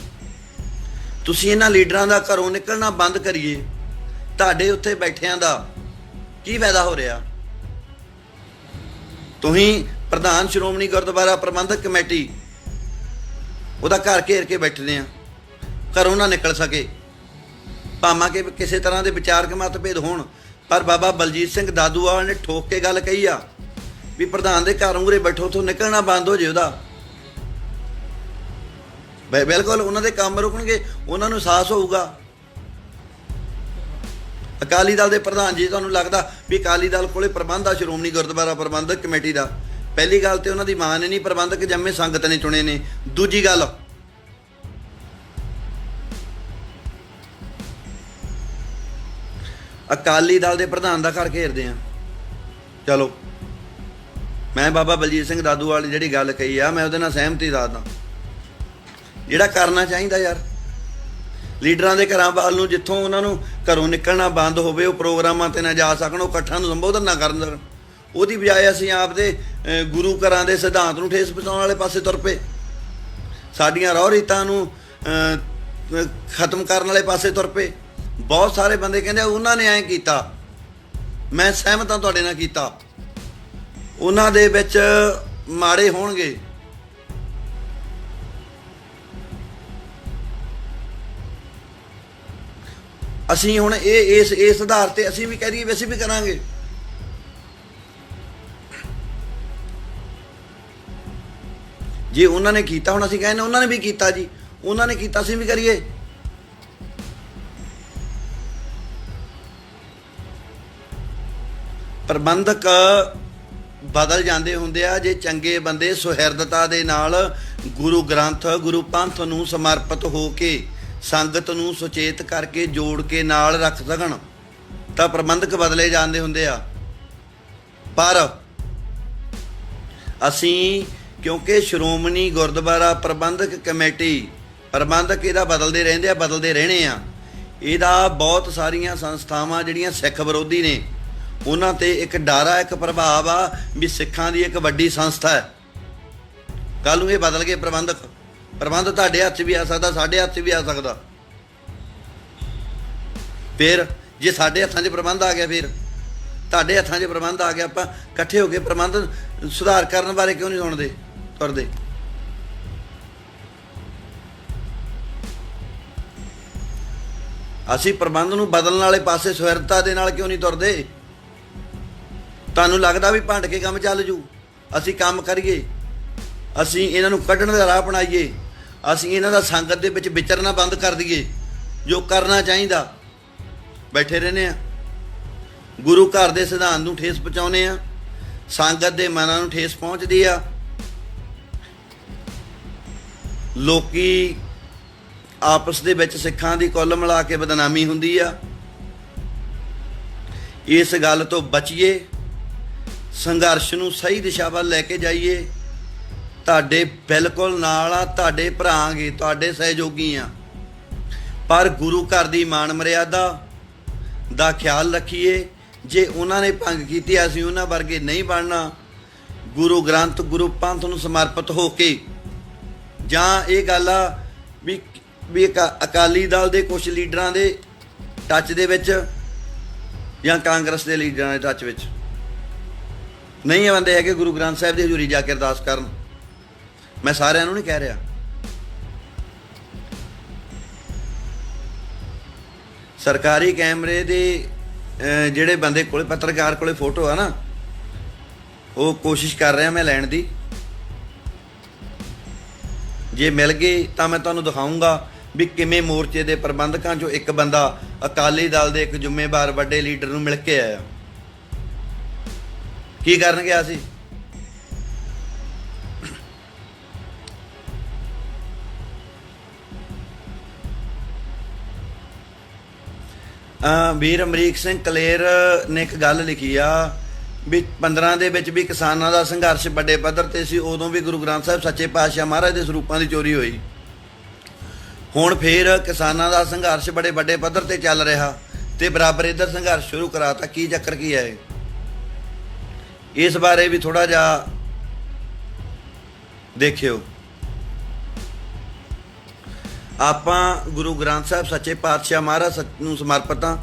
ਤੁਸੀਂ ਇਹਨਾਂ ਲੀਡਰਾਂ ਦਾ ਘਰੋਂ ਨਿਕਲਣਾ ਬੰਦ ਕਰੀਏ। ਤੁਹਾਡੇ ਉੱਥੇ ਬੈਠਿਆਂ ਦਾ ਕੀ ਫਾਇਦਾ ਹੋ ਰਿਹਾ? ਤੁਸੀਂ ਪ੍ਰਧਾਨ ਸ਼੍ਰੋਮਣੀ ਗੁਰਦੁਆਰਾ ਪ੍ਰਬੰਧਕ ਕਮੇਟੀ, ਉਹਦਾ ਘਰ ਘੇਰ ਕੇ ਬੈਠਦੇ ਆ, ਘਰੋਂ ਨਾ ਨਿਕਲ ਸਕੇ। ਭਾਵੇਂ ਕਿ ਕਿਸੇ ਤਰ੍ਹਾਂ ਦੇ ਵਿਚਾਰਕ ਮਤਭੇਦ ਹੋਣ, ਪਰ ਬਾਬਾ ਬਲਜੀਤ ਸਿੰਘ ਦਾਦੂਵਾਲ ਨੇ ਠੋਕ ਕੇ ਗੱਲ ਕਹੀ ਆ ਵੀ ਪ੍ਰਧਾਨ ਦੇ ਘਰ ਮੂਹਰੇ ਬੈਠੋ, ਉੱਥੋਂ ਨਿਕਲਣਾ ਬੰਦ ਹੋ ਜੇ ਉਹਦਾ। ਬਿਲਕੁਲ ਉਹਨਾਂ ਦੇ ਕੰਮ ਰੁਕਣਗੇ, ਉਹਨਾਂ ਨੂੰ ਅਹਿਸਾਸ ਹੋਊਗਾ। ਅਕਾਲੀ ਦਲ ਦੇ ਪ੍ਰਧਾਨ ਜੀ, ਤੁਹਾਨੂੰ ਲੱਗਦਾ ਵੀ ਅਕਾਲੀ ਦਲ ਕੋਲੇ ਪ੍ਰਬੰਧ ਆ ਸ਼੍ਰੋਮਣੀ ਗੁਰਦੁਆਰਾ ਪ੍ਰਬੰਧਕ ਕਮੇਟੀ ਦਾ? ਪਹਿਲੀ ਗੱਲ ਤੇ ਉਹਨਾਂ ਦੀ ਮਾਂ ਨੇ ਨਹੀਂ ਪ੍ਰਬੰਧਕ ਜੰਮੇ, ਸੰਗਤ ਨੇ ਚੁਣੇ ਨੇ। ਦੂਜੀ ਗੱਲ, ਅਕਾਲੀ ਦਲ ਦੇ ਪ੍ਰਧਾਨ ਦਾ ਘਰ ਘੇਰਦੇ ਆ। ਚਲੋ, ਮੈਂ ਬਾਬਾ ਬਲਜੀਤ ਸਿੰਘ ਦਾਦੂਵਾਲ ਦੀ ਜਿਹੜੀ ਗੱਲ ਕਹੀ ਆ, ਮੈਂ ਉਹਦੇ ਨਾਲ ਸਹਿਮਤੀ ਦੱਸਦਾ। ਜਿਹੜਾ ਕਰਨਾ ਚਾਹੀਦਾ ਯਾਰ, ਲੀਡਰਾਂ ਦੇ ਘਰਾਂ ਵੱਲ ਨੂੰ, ਜਿੱਥੋਂ ਉਹਨਾਂ ਨੂੰ ਘਰੋਂ ਨਿਕਲਣਾ ਬੰਦ ਹੋਵੇ, ਉਹ ਪ੍ਰੋਗਰਾਮਾਂ ਤੇ ਨਾ ਜਾ ਸਕਣ, ਉਹ ਇਕੱਠਾਂ ਨੂੰ ਸੰਬੋਧਨ ਨਾ ਕਰਨ ਸਕਣ, ਉਹਦੀ ਬਜਾਏ ਅਸੀਂ ਆਪਦੇ ਗੁਰੂ ਘਰਾਂ ਦੇ ਸਿਧਾਂਤ ਨੂੰ ਠੇਸ ਪਹੁੰਚਾਉਣ ਵਾਲੇ ਪਾਸੇ ਤੁਰ ਪਏ। ਸਾਡੀਆਂ ਰਹੁ ਰੀਤਾਂ ਨੂੰ ਖਤਮ ਕਰਨ ਵਾਲੇ ਪਾਸੇ ਤੁਰ ਪਏ। ਬਹੁਤ ਸਾਰੇ ਬੰਦੇ ਕਹਿੰਦੇ ਉਹਨਾਂ ਨੇ ਐਂ ਕੀਤਾ, ਮੈਂ ਸਹਿਮਤ ਹਾਂ ਤੁਹਾਡੇ ਨਾਲ ਕੀਤਾ। ਉਹਨਾਂ ਦੇ ਵਿੱਚ ਮਾੜੇ ਹੋਣਗੇ, ਅਸੀਂ ਹੁਣ ਇਸ ਆਧਾਰ ਤੇ ਅਸੀਂ ਵੀ ਕਹਿ ਦਈਏ ਵੀ ਅਸੀਂ ਵੀ ਕਰਾਂਗੇ। ਜੇ ਉਹਨਾਂ ਨੇ ਕੀਤਾ, ਹੁਣ ਅਸੀਂ ਕਹਿੰਦੇ ਉਹਨਾਂ ਨੇ ਵੀ ਕੀਤਾ ਜੀ, ਉਹਨਾਂ ਨੇ ਕੀਤਾ, ਅਸੀਂ ਵੀ ਕਰੀਏ। ਪ੍ਰਬੰਧਕ ਬਦਲ ਜਾਂਦੇ ਹੁੰਦੇ ਆ ਜੇ ਚੰਗੇ ਬੰਦੇ ਸੁਹਿਰਦਤਾ ਦੇ ਨਾਲ ਗੁਰੂ ਗ੍ਰੰਥ, ਗੁਰੂ ਪੰਥ ਨੂੰ ਸਮਰਪਿਤ ਹੋ ਕੇ, ਸੰਗਤ ਨੂੰ ਸੁਚੇਤ ਕਰਕੇ ਜੋੜ ਕੇ ਨਾਲ ਰੱਖ ਸਕਣ, ਤਾਂ ਪ੍ਰਬੰਧਕ ਬਦਲੇ ਜਾਂਦੇ ਹੁੰਦੇ ਆ। ਪਰ ਅਸੀਂ, ਕਿਉਂਕਿ ਸ਼੍ਰੋਮਣੀ ਗੁਰਦੁਆਰਾ ਪ੍ਰਬੰਧਕ ਕਮੇਟੀ, ਪ੍ਰਬੰਧਕ ਇਹਦਾ ਬਦਲਦੇ ਰਹਿੰਦੇ ਆ, ਬਦਲਦੇ ਰਹਿਣੇ ਆ। ਇਹਦਾ ਬਹੁਤ ਸਾਰੀਆਂ ਸੰਸਥਾਵਾਂ ਜਿਹੜੀਆਂ ਸਿੱਖ ਵਿਰੋਧੀ ਨੇ, ਉਹਨਾਂ ਤੇ ਇੱਕ ਡਰ ਆ, ਇੱਕ ਪ੍ਰਭਾਵ ਆ ਵੀ ਸਿੱਖਾਂ ਦੀ ਇੱਕ ਵੱਡੀ ਸੰਸਥਾ ਹੈ। ਕੱਲ੍ਹ ਨੂੰ ਇਹ ਬਦਲ ਗਏ ਪ੍ਰਬੰਧਕ, ਪ੍ਰਬੰਧ ਤੁਹਾਡੇ ਹੱਥ 'ਚ ਵੀ ਆ ਸਕਦਾ, ਸਾਡੇ ਹੱਥ 'ਚ ਵੀ ਆ ਸਕਦਾ। ਫਿਰ ਜੇ ਸਾਡੇ ਹੱਥਾਂ 'ਚ ਪ੍ਰਬੰਧ ਆ ਗਿਆ, ਫਿਰ ਤੁਹਾਡੇ ਹੱਥਾਂ 'ਚ ਪ੍ਰਬੰਧ ਆ ਗਿਆ, ਆਪਾਂ ਇਕੱਠੇ ਹੋ ਕੇ ਪ੍ਰਬੰਧ ਸੁਧਾਰ ਕਰਨ ਬਾਰੇ ਕਿਉਂ ਨਹੀਂ ਸੁਣਦੇ, ਤੁਰਦੇ? ਅਸੀਂ ਪ੍ਰਬੰਧ ਨੂੰ ਬਦਲਣ ਵਾਲੇ ਪਾਸੇ ਸੁਹਿਰਦਤਾ ਦੇ ਨਾਲ ਕਿਉਂ ਨਹੀਂ ਤੁਰਦੇ? ਤੁਹਾਨੂੰ ਲੱਗਦਾ ਵੀ ਭੰਡ ਕੇ ਕੰਮ ਚੱਲ ਜੂ? ਅਸੀਂ ਕੰਮ ਕਰੀਏ, ਅਸੀਂ ਇਹਨਾਂ ਨੂੰ ਕੱਢਣ ਦਾ ਰਾਹ ਬਣਾਈਏ, ਅਸੀਂ ਇਹਨਾਂ ਦਾ ਸੰਗਤ ਦੇ ਵਿੱਚ ਵਿਚਰਨਾ ਬੰਦ ਕਰ ਦਈਏ। ਜੋ ਕਰਨਾ ਚਾਹੀਦਾ, ਬੈਠੇ ਰਹਿੰਦੇ ਆ, ਗੁਰੂ ਘਰ ਦੇ ਸਿਧਾਂਤ ਨੂੰ ਠੇਸ ਪਹੁੰਚਾਉਂਦੇ ਆ, ਸੰਗਤ ਦੇ ਮਨਾਂ ਨੂੰ ਠੇਸ ਪਹੁੰਚਦੀ ਆ। ਲੋਕੀ ਆਪਸ ਦੇ ਵਿੱਚ ਸਿੱਖਾਂ ਦੀ ਕੁੱਲ ਮਿਲਾ ਕੇ ਬਦਨਾਮੀ ਹੁੰਦੀ ਆ। ਇਸ ਗੱਲ ਤੋਂ ਬਚੀਏ, ਸੰਘਰਸ਼ ਨੂੰ ਸਹੀ ਦਿਸ਼ਾ ਵੱਲ ਲੈ ਕੇ ਜਾਈਏ। ਤੁਹਾਡੇ ਬਿਲਕੁਲ ਨਾਲ ਆ, ਤੁਹਾਡੇ ਭਰਾਂਗੇ, ਤੁਹਾਡੇ ਸਹਿਯੋਗੀ ਆ, ਪਰ ਗੁਰੂ ਘਰ ਦੀ ਮਾਣ ਮਰਿਆਦਾ ਦਾ ਖਿਆਲ ਰੱਖੀਏ। ਜੇ ਉਹਨਾਂ ਨੇ ਭੰਗ ਕੀਤੀ, ਅਸੀਂ ਉਹਨਾਂ ਵਰਗੇ ਨਹੀਂ ਬਣਨਾ। ਗੁਰੂ ਗ੍ਰੰਥ, ਗੁਰੂ ਪੰਥ ਨੂੰ ਸਮਰਪਿਤ ਹੋ ਕੇ, ਜਾਂ ਇਹ ਗੱਲ ਆ ਵੀ ਅਕਾਲੀ ਦਲ ਦੇ ਕੁਝ ਲੀਡਰਾਂ ਦੇ ਟੱਚ ਦੇ ਵਿੱਚ, ਜਾਂ ਕਾਂਗਰਸ ਦੇ ਲੀਡਰਾਂ ਦੇ ਟੱਚ ਵਿੱਚ ਨਹੀਂ ਬੰਦੇ ਹੈਗੇ ਗੁਰੂ ਗ੍ਰੰਥ ਸਾਹਿਬ ਦੀ ਹਜ਼ੂਰੀ ਜਾ ਕੇ ਅਰਦਾਸ ਕਰਨ। ਮੈਂ ਸਾਰਿਆਂ ਨੂੰ ਨਹੀਂ ਕਹਿ ਰਿਹਾ। ਸਰਕਾਰੀ ਕੈਮਰੇ ਦੇ ਜਿਹੜੇ ਬੰਦੇ ਕੋਲੇ, ਪੱਤਰਕਾਰ ਕੋਲੇ ਫੋਟੋ ਆ ਨਾ, ਉਹ ਕੋਸ਼ਿਸ਼ ਕਰ ਰਿਹਾ ਮੈਂ ਲੈਣ ਦੀ। ਜੇ ਮਿਲ ਗਈ ਤਾਂ ਮੈਂ ਤੁਹਾਨੂੰ ਦਿਖਾਊਂਗਾ ਵੀ ਕਿਵੇਂ ਮੋਰਚੇ ਦੇ ਪ੍ਰਬੰਧਕਾਂ 'ਚੋਂ ਇੱਕ ਬੰਦਾ ਅਕਾਲੀ ਦਲ ਦੇ ਇੱਕ ਜ਼ਿੰਮੇਵਾਰ ਵੱਡੇ ਲੀਡਰ ਨੂੰ ਮਿਲ ਕੇ ਆਇਆ। ਕੀ ਕਰਨ ਗਿਆ ਸੀ? ਵੀਰ ਅਮਰੀਕ ਸਿੰਘ ਕਲੇਰ ਨੇ ਇੱਕ ਗੱਲ ਲਿਖੀ ਆ ਵੀ 15 ਦੇ ਵਿੱਚ ਵੀ ਕਿਸਾਨਾਂ ਦਾ ਸੰਘਰਸ਼ ਵੱਡੇ ਪੱਧਰ ਤੇ ਸੀ, ਉਦੋਂ ਵੀ ਗੁਰੂ ਗ੍ਰੰਥ ਸਾਹਿਬ ਸੱਚੇ ਪਾਤਸ਼ਾਹ ਮਹਾਰਾਜ ਦੇ ਸਰੂਪਾਂ ਦੀ ਚੋਰੀ ਹੋਈ। ਹੁਣ ਫੇਰ ਕਿਸਾਨਾਂ ਦਾ ਸੰਘਰਸ਼ ਬੜੇ ਵੱਡੇ ਪੱਧਰ ਤੇ ਚੱਲ ਰਿਹਾ ਤੇ ਬਰਾਬਰ ਇੱਧਰ ਸੰਘਰਸ਼ ਸ਼ੁਰੂ ਕਰਾਤਾ। ਕੀ ਚੱਕਰ ਕੀ ਹੈ? ਇਸ ਬਾਰੇ ਵੀ ਥੋੜਾ ਜਿਹਾ ਦੇਖਿਓ। ਆਪਾਂ ਗੁਰੂ ਗ੍ਰੰਥ ਸਾਹਿਬ ਸੱਚੇ ਪਾਤਸ਼ਾਹ ਮਹਾਰਾਜ ਨੂੰ ਸਮਰਪਿਤ ਹਾਂ,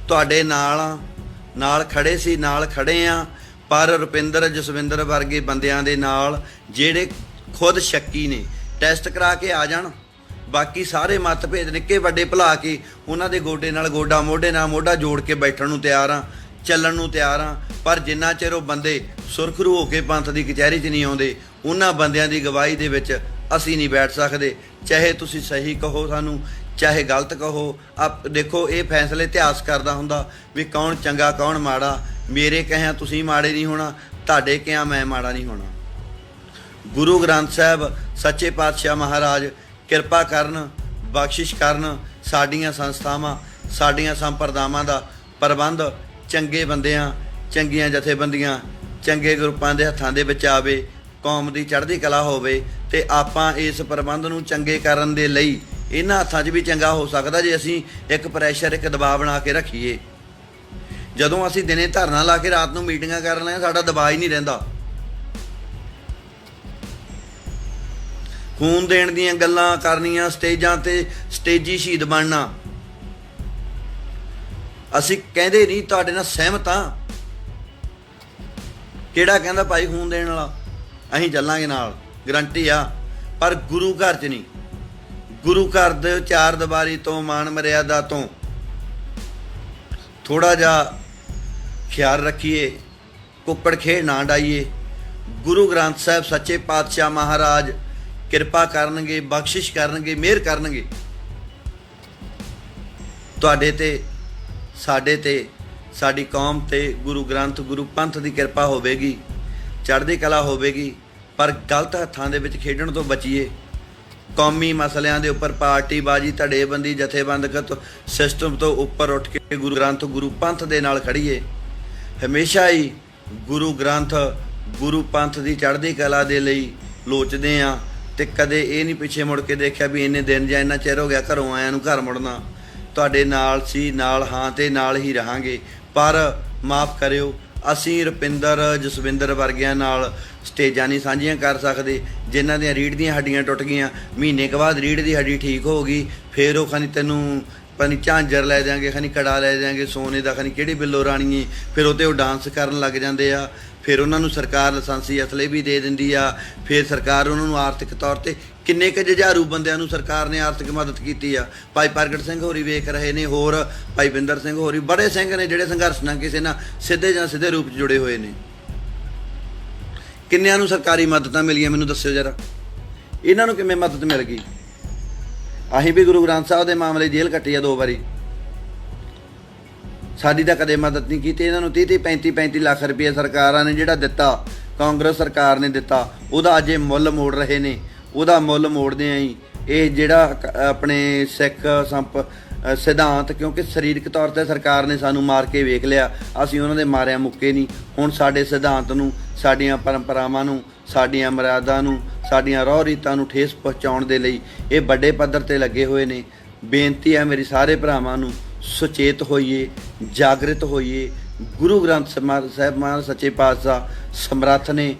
ਤੁਹਾਡੇ ਨਾਲ ਖੜੇ ਸੀ, ਨਾਲ ਖੜੇ ਆ। ਪਰ ਰੁਪਿੰਦਰ ਜਸਵਿੰਦਰ ਵਰਗੇ ਬੰਦਿਆਂ ਦੇ ਨਾਲ ਜਿਹੜੇ ਖੁਦ ਸ਼ੱਕੀ ਨੇ, ਟੈਸਟ ਕਰਾ ਕੇ ਆ ਜਾਣ। ਬਾਕੀ ਸਾਰੇ ਮਤਭੇਦ ਨਿੱਕੇ ਵੱਡੇ ਭੁਲਾ ਕੇ ਉਹਨਾਂ ਦੇ ਗੋਡੇ ਨਾਲ ਗੋਡਾ, ਮੋਢੇ ਨਾਲ ਮੋਢਾ ਜੋੜ ਕੇ ਬੈਠਣ ਨੂੰ ਤਿਆਰ ਆ, ਚੱਲਣ ਨੂੰ ਤਿਆਰ ਆ। ਪਰ ਜਿੰਨਾ ਚਿਰ ਉਹ ਬੰਦੇ ਸੁਰਖਰੂ ਹੋ ਕੇ ਪੰਥ ਦੀ ਕਚਹਿਰੀ 'ਚ ਨਹੀਂ ਆਉਂਦੇ, ਉਹਨਾਂ ਬੰਦਿਆਂ ਦੀ ਗਵਾਹੀ ਦੇ ਵਿੱਚ ਅਸੀਂ ਨਹੀਂ ਬੈਠ ਸਕਦੇ। ਚਾਹੇ ਤੁਸੀਂ ਸਹੀ ਕਹੋ ਸਾਨੂੰ, ਚਾਹੇ ਗਲਤ ਕਹੋ। ਦੇਖੋ, ਇਹ ਫੈਸਲੇ ਇਤਿਹਾਸ ਕਰਦਾ ਹੁੰਦਾ ਵੀ ਕੌਣ ਚੰਗਾ ਕੌਣ ਮਾੜਾ। ਮੇਰੇ ਕਹਿਆ ਤੁਸੀਂ ਮਾੜੇ ਨਹੀਂ ਹੋਣਾ, ਤੁਹਾਡੇ ਕਿਹਾ ਮੈਂ ਮਾੜਾ ਨਹੀਂ ਹੋਣਾ। ਗੁਰੂ ਗ੍ਰੰਥ ਸਾਹਿਬ ਸੱਚੇ ਪਾਤਸ਼ਾਹ ਮਹਾਰਾਜ ਕਿਰਪਾ ਕਰਨ, ਬਖਸ਼ਿਸ਼ ਕਰਨ। ਸਾਡੀਆਂ ਸੰਸਥਾਵਾਂ, ਸਾਡੀਆਂ ਸੰਪਰਦਾਵਾਂ ਦਾ ਪ੍ਰਬੰਧ ਚੰਗੇ ਬੰਦਿਆਂ, ਚੰਗੀਆਂ ਜਥੇਬੰਦੀਆਂ, ਚੰਗੇ ਗਰੁੱਪਾਂ ਦੇ ਹੱਥਾਂ ਦੇ ਵਿੱਚ ਆਵੇ, ਕੌਮ ਦੀ ਚੜ੍ਹਦੀ ਕਲਾ ਹੋਵੇ। ਤੇ ਆਪਾਂ ਇਸ ਪ੍ਰਬੰਧ ਨੂੰ ਚੰਗੇ ਕਰਨ ਦੇ ਲਈ ਇਹਨਾਂ ਹੱਥਾਂ 'ਚ ਵੀ ਚੰਗਾ ਹੋ ਸਕਦਾ ਜੇ ਅਸੀਂ ਇੱਕ ਪ੍ਰੈਸ਼ਰ, ਇੱਕ ਦਬਾਅ ਬਣਾ ਕੇ ਰੱਖੀਏ। ਜਦੋਂ ਅਸੀਂ ਦਿਨੇ ਧਰਨਾ ਲਾ ਕੇ ਰਾਤ ਨੂੰ ਮੀਟਿੰਗਾਂ ਕਰ ਲੈਂਦੇ, ਸਾਡਾ ਦਬਾਅ ਹੀ ਨਹੀਂ ਰਹਿੰਦਾ। ਖੂਨ ਦੇਣ ਦੀਆਂ ਗੱਲਾਂ ਕਰਨੀਆਂ, ਸਟੇਜਾਂ ਤੇ ਸਟੇਜੀ ਸ਼ਹੀਦ ਬਣਨਾ। ਅਸੀਂ ਕਹਿੰਦੇ ਨਹੀਂ, ਤੁਹਾਡੇ ਨਾਲ ਸਹਿਮਤ ਹਾਂ। ਕਿਹੜਾ ਕਹਿੰਦਾ ਭਾਈ ਖੂਨ ਦੇਣ ਵਾਲਾ? ਅਸੀਂ ਚੱਲਾਂਗੇ ਨਾਲ, ਗਰੰਟੀ ਆ। ਪਰ ਗੁਰੂ ਘਰ 'ਚ ਨਹੀਂ। ਗੁਰੂ ਘਰ ਦੇ ਚਾਰ ਦੀਵਾਰੀ ਤੋਂ, ਮਾਣ ਮਰਿਆਦਾ ਤੋਂ ਥੋੜਾ ਜਿਹਾ ਖਿਆਲ ਰੱਖੀਏ, ਕੁੱਕੜ ਖੇਡ ਨਾ ਡਾਈਏ। ਗੁਰੂ ਗ੍ਰੰਥ ਸਾਹਿਬ ਸੱਚੇ ਪਾਤਸ਼ਾਹ ਮਹਾਰਾਜ ਕਿਰਪਾ ਕਰਨਗੇ, ਬਖਸ਼ਿਸ਼ ਕਰਨਗੇ, ਮਿਹਰ ਕਰਨਗੇ ਤੁਹਾਡੇ ਤੇ, ਸਾਡੇ ਤੇ, ਸਾਡੀ ਕੌਮ ਤੇ। ਗੁਰੂ ਗ੍ਰੰਥ, ਗੁਰੂ ਪੰਥ ਦੀ ਕਿਰਪਾ ਹੋਵੇਗੀ, ਚੜ੍ਹਦੀ ਕਲਾ ਹੋਵੇਗੀ। ਪਰ ਗਲਤ ਹੱਥਾਂ ਦੇ ਵਿੱਚ ਖੇਡਣ ਤੋਂ ਬਚੀਏ। ਕੌਮੀ ਮਸਲਿਆਂ ਦੇ ਉੱਪਰ ਪਾਰਟੀਬਾਜ਼ੀ, ਧੜੇਬੰਦੀ, ਜਥੇਬੰਦਗਤ ਸਿਸਟਮ ਤੋਂ ਉੱਪਰ ਉੱਠ ਕੇ ਗੁਰੂ ਗ੍ਰੰਥ, ਗੁਰੂ ਪੰਥ ਦੇ ਨਾਲ ਖੜੀਏ। ਹਮੇਸ਼ਾ ਹੀ ਗੁਰੂ ਗ੍ਰੰਥ, ਗੁਰੂ ਪੰਥ ਦੀ ਚੜ੍ਹਦੀ ਕਲਾ ਦੇ ਲਈ ਲੋਚਦੇ ਹਾਂ ਤੇ ਕਦੇ ਇਹ ਨਹੀਂ ਪਿੱਛੇ ਮੁੜ ਕੇ ਦੇਖਿਆ ਵੀ ਇੰਨੇ ਦਿਨ ਜਾਂ ਇੰਨਾ ਚਿਰ ਹੋ ਗਿਆ ਘਰੋਂ ਆਇਆਂ ਨੂੰ ਘਰ ਮੁੜਨਾ। ਤੁਹਾਡੇ ਨਾਲ ਸੀ, ਨਾਲ ਹਾਂ ਤੇ ਨਾਲ ਹੀ ਰਹਾਂਗੇ। ਪਰ ਮਾਫ ਕਰਿਓ, ਅਸੀਂ ਰੁਪਿੰਦਰ ਜਸਵਿੰਦਰ ਵਰਗਿਆਂ ਨਾਲ ਸਟੇਜਾਂ ਨਹੀਂ ਸਾਂਝੀਆਂ ਕਰ ਸਕਦੇ। ਜਿਨ੍ਹਾਂ ਦੀਆਂ ਰੀੜ੍ਹ ਦੀਆਂ ਹੱਡੀਆਂ ਟੁੱਟ ਗਈਆਂ, ਮਹੀਨੇ ਕੁ ਬਾਅਦ ਰੀੜ੍ਹ ਦੀ ਹੱਡੀ ਠੀਕ ਹੋ ਗਈ, ਫਿਰ ਉਹ ਖਾਨੀ ਤੈਨੂੰ ਖਾਨੀ ਝਾਂਜਰ ਲੈ ਦਿਆਂਗੇ, ਖਾਨੀ ਕੜਾ ਲੈ ਦਿਆਂਗੇ ਸੋਨੇ ਦਾ, ਖਾਨੀ ਕਿਹੜੀ ਬਿੱਲੋ ਰਾਣੀਏ। ਫਿਰ ਉਹ 'ਤੇ ਉਹ ਡਾਂਸ ਕਰਨ ਲੱਗ ਜਾਂਦੇ ਆ। ਫਿਰ ਉਹਨਾਂ ਨੂੰ ਸਰਕਾਰ ਲਾਇਸੈਂਸੀ ਅਸਲੇ ਵੀ ਦੇ ਦਿੰਦੀ ਆ। ਫਿਰ ਸਰਕਾਰ ਉਹਨਾਂ ਨੂੰ ਆਰਥਿਕ ਤੌਰ 'ਤੇ, ਕਿੰਨੇ ਕੁ ਜੁਝਾਰੂ ਬੰਦਿਆਂ ਨੂੰ ਸਰਕਾਰ ਨੇ ਆਰਥਿਕ ਮਦਦ ਕੀਤੀ ਆ। ਭਾਈ ਪ੍ਰਗਟ ਸਿੰਘ ਹੋਰੀ ਵੇਖ ਰਹੇ ਨੇ, ਹੋਰ ਭਾਈ ਬਿੰਦਰ ਸਿੰਘ ਹੋਰੀ, ਬੜੇ ਸਿੰਘ ਨੇ ਜਿਹੜੇ ਸੰਘਰਸ਼ ਨਾਲ ਕਿਸੇ ਨਾਲ ਸਿੱਧੇ ਜਾਂ ਸਿੱਧੇ ਰੂਪ 'ਚ ਜੁੜੇ ਹੋਏ ਨੇ। ਕਿੰਨਿਆਂ ਨੂੰ ਸਰਕਾਰੀ ਮਦਦਾਂ ਮਿਲੀਆਂ ਮੈਨੂੰ ਦੱਸਿਓ ਜਰਾ। ਇਹਨਾਂ ਨੂੰ ਕਿਵੇਂ ਮਦਦ ਮਿਲ ਗਈ? ਅਸੀਂ ਵੀ ਗੁਰੂ ਗ੍ਰੰਥ ਸਾਹਿਬ ਦੇ ਮਾਮਲੇ ਜੇਲ੍ਹ ਕੱਟੀ ਆ 2 ਵਾਰੀ, ਸਾਡੀ ਤਾਂ ਕਦੇ ਮਦਦ ਨਹੀਂ ਕੀਤੀ। ਇਹਨਾਂ ਨੂੰ 30-30, 35-35 ਲੱਖ ਰੁਪਏ ਸਰਕਾਰਾਂ ਨੇ ਜਿਹੜਾ ਦਿੱਤਾ, ਕਾਂਗਰਸ ਸਰਕਾਰ ਨੇ ਦਿੱਤਾ, ਉਹਦਾ ਅੱਜ ਇਹ ਮੁੱਲ ਮੋੜ ਰਹੇ ਨੇ। ਉਹਦਾ ਮੁੱਲ ਮੋੜਦੇ ਆਂ ਹੀ ਇਹ ਜਿਹੜਾ ਆਪਣੇ ਸਿੱਖ ਸਿਧਾਂਤ, ਕਿਉਂਕਿ ਸਰੀਰਕ ਤੌਰ 'ਤੇ ਸਰਕਾਰ ਨੇ ਸਾਨੂੰ ਮਾਰ ਕੇ ਵੇਖ ਲਿਆ, ਅਸੀਂ ਉਹਨਾਂ ਦੇ ਮਾਰਿਆ ਮੁੱਕੇ ਨਹੀਂ। ਹੁਣ ਸਾਡੇ ਸਿਧਾਂਤ ਨੂੰ, ਸਾਡੀਆਂ ਪਰੰਪਰਾਵਾਂ ਨੂੰ, ਸਾਡੀਆਂ ਮਰਿਆਦਾ ਨੂੰ, ਸਾਡੀਆਂ ਰਹੁ ਰੀਤਾਂ ਨੂੰ ਠੇਸ ਪਹੁੰਚਾਉਣ ਦੇ ਲਈ ਇਹ ਵੱਡੇ ਪੱਧਰ 'ਤੇ ਲੱਗੇ ਹੋਏ ਨੇ। ਬੇਨਤੀ ਹੈ ਮੇਰੀ ਸਾਰੇ ਭਰਾਵਾਂ ਨੂੰ, ਸੁਚੇਤ ਹੋਈਏ, ਜਾਗਰਿਤ ਹੋਈਏ। ਗੁਰੂ ਗ੍ਰੰਥ ਸਾਹਿਬ ਮਹਾਰਾਜ ਸੱਚੇ ਪਾਤਸ਼ਾਹ ਸਮਰੱਥ ਨੇ,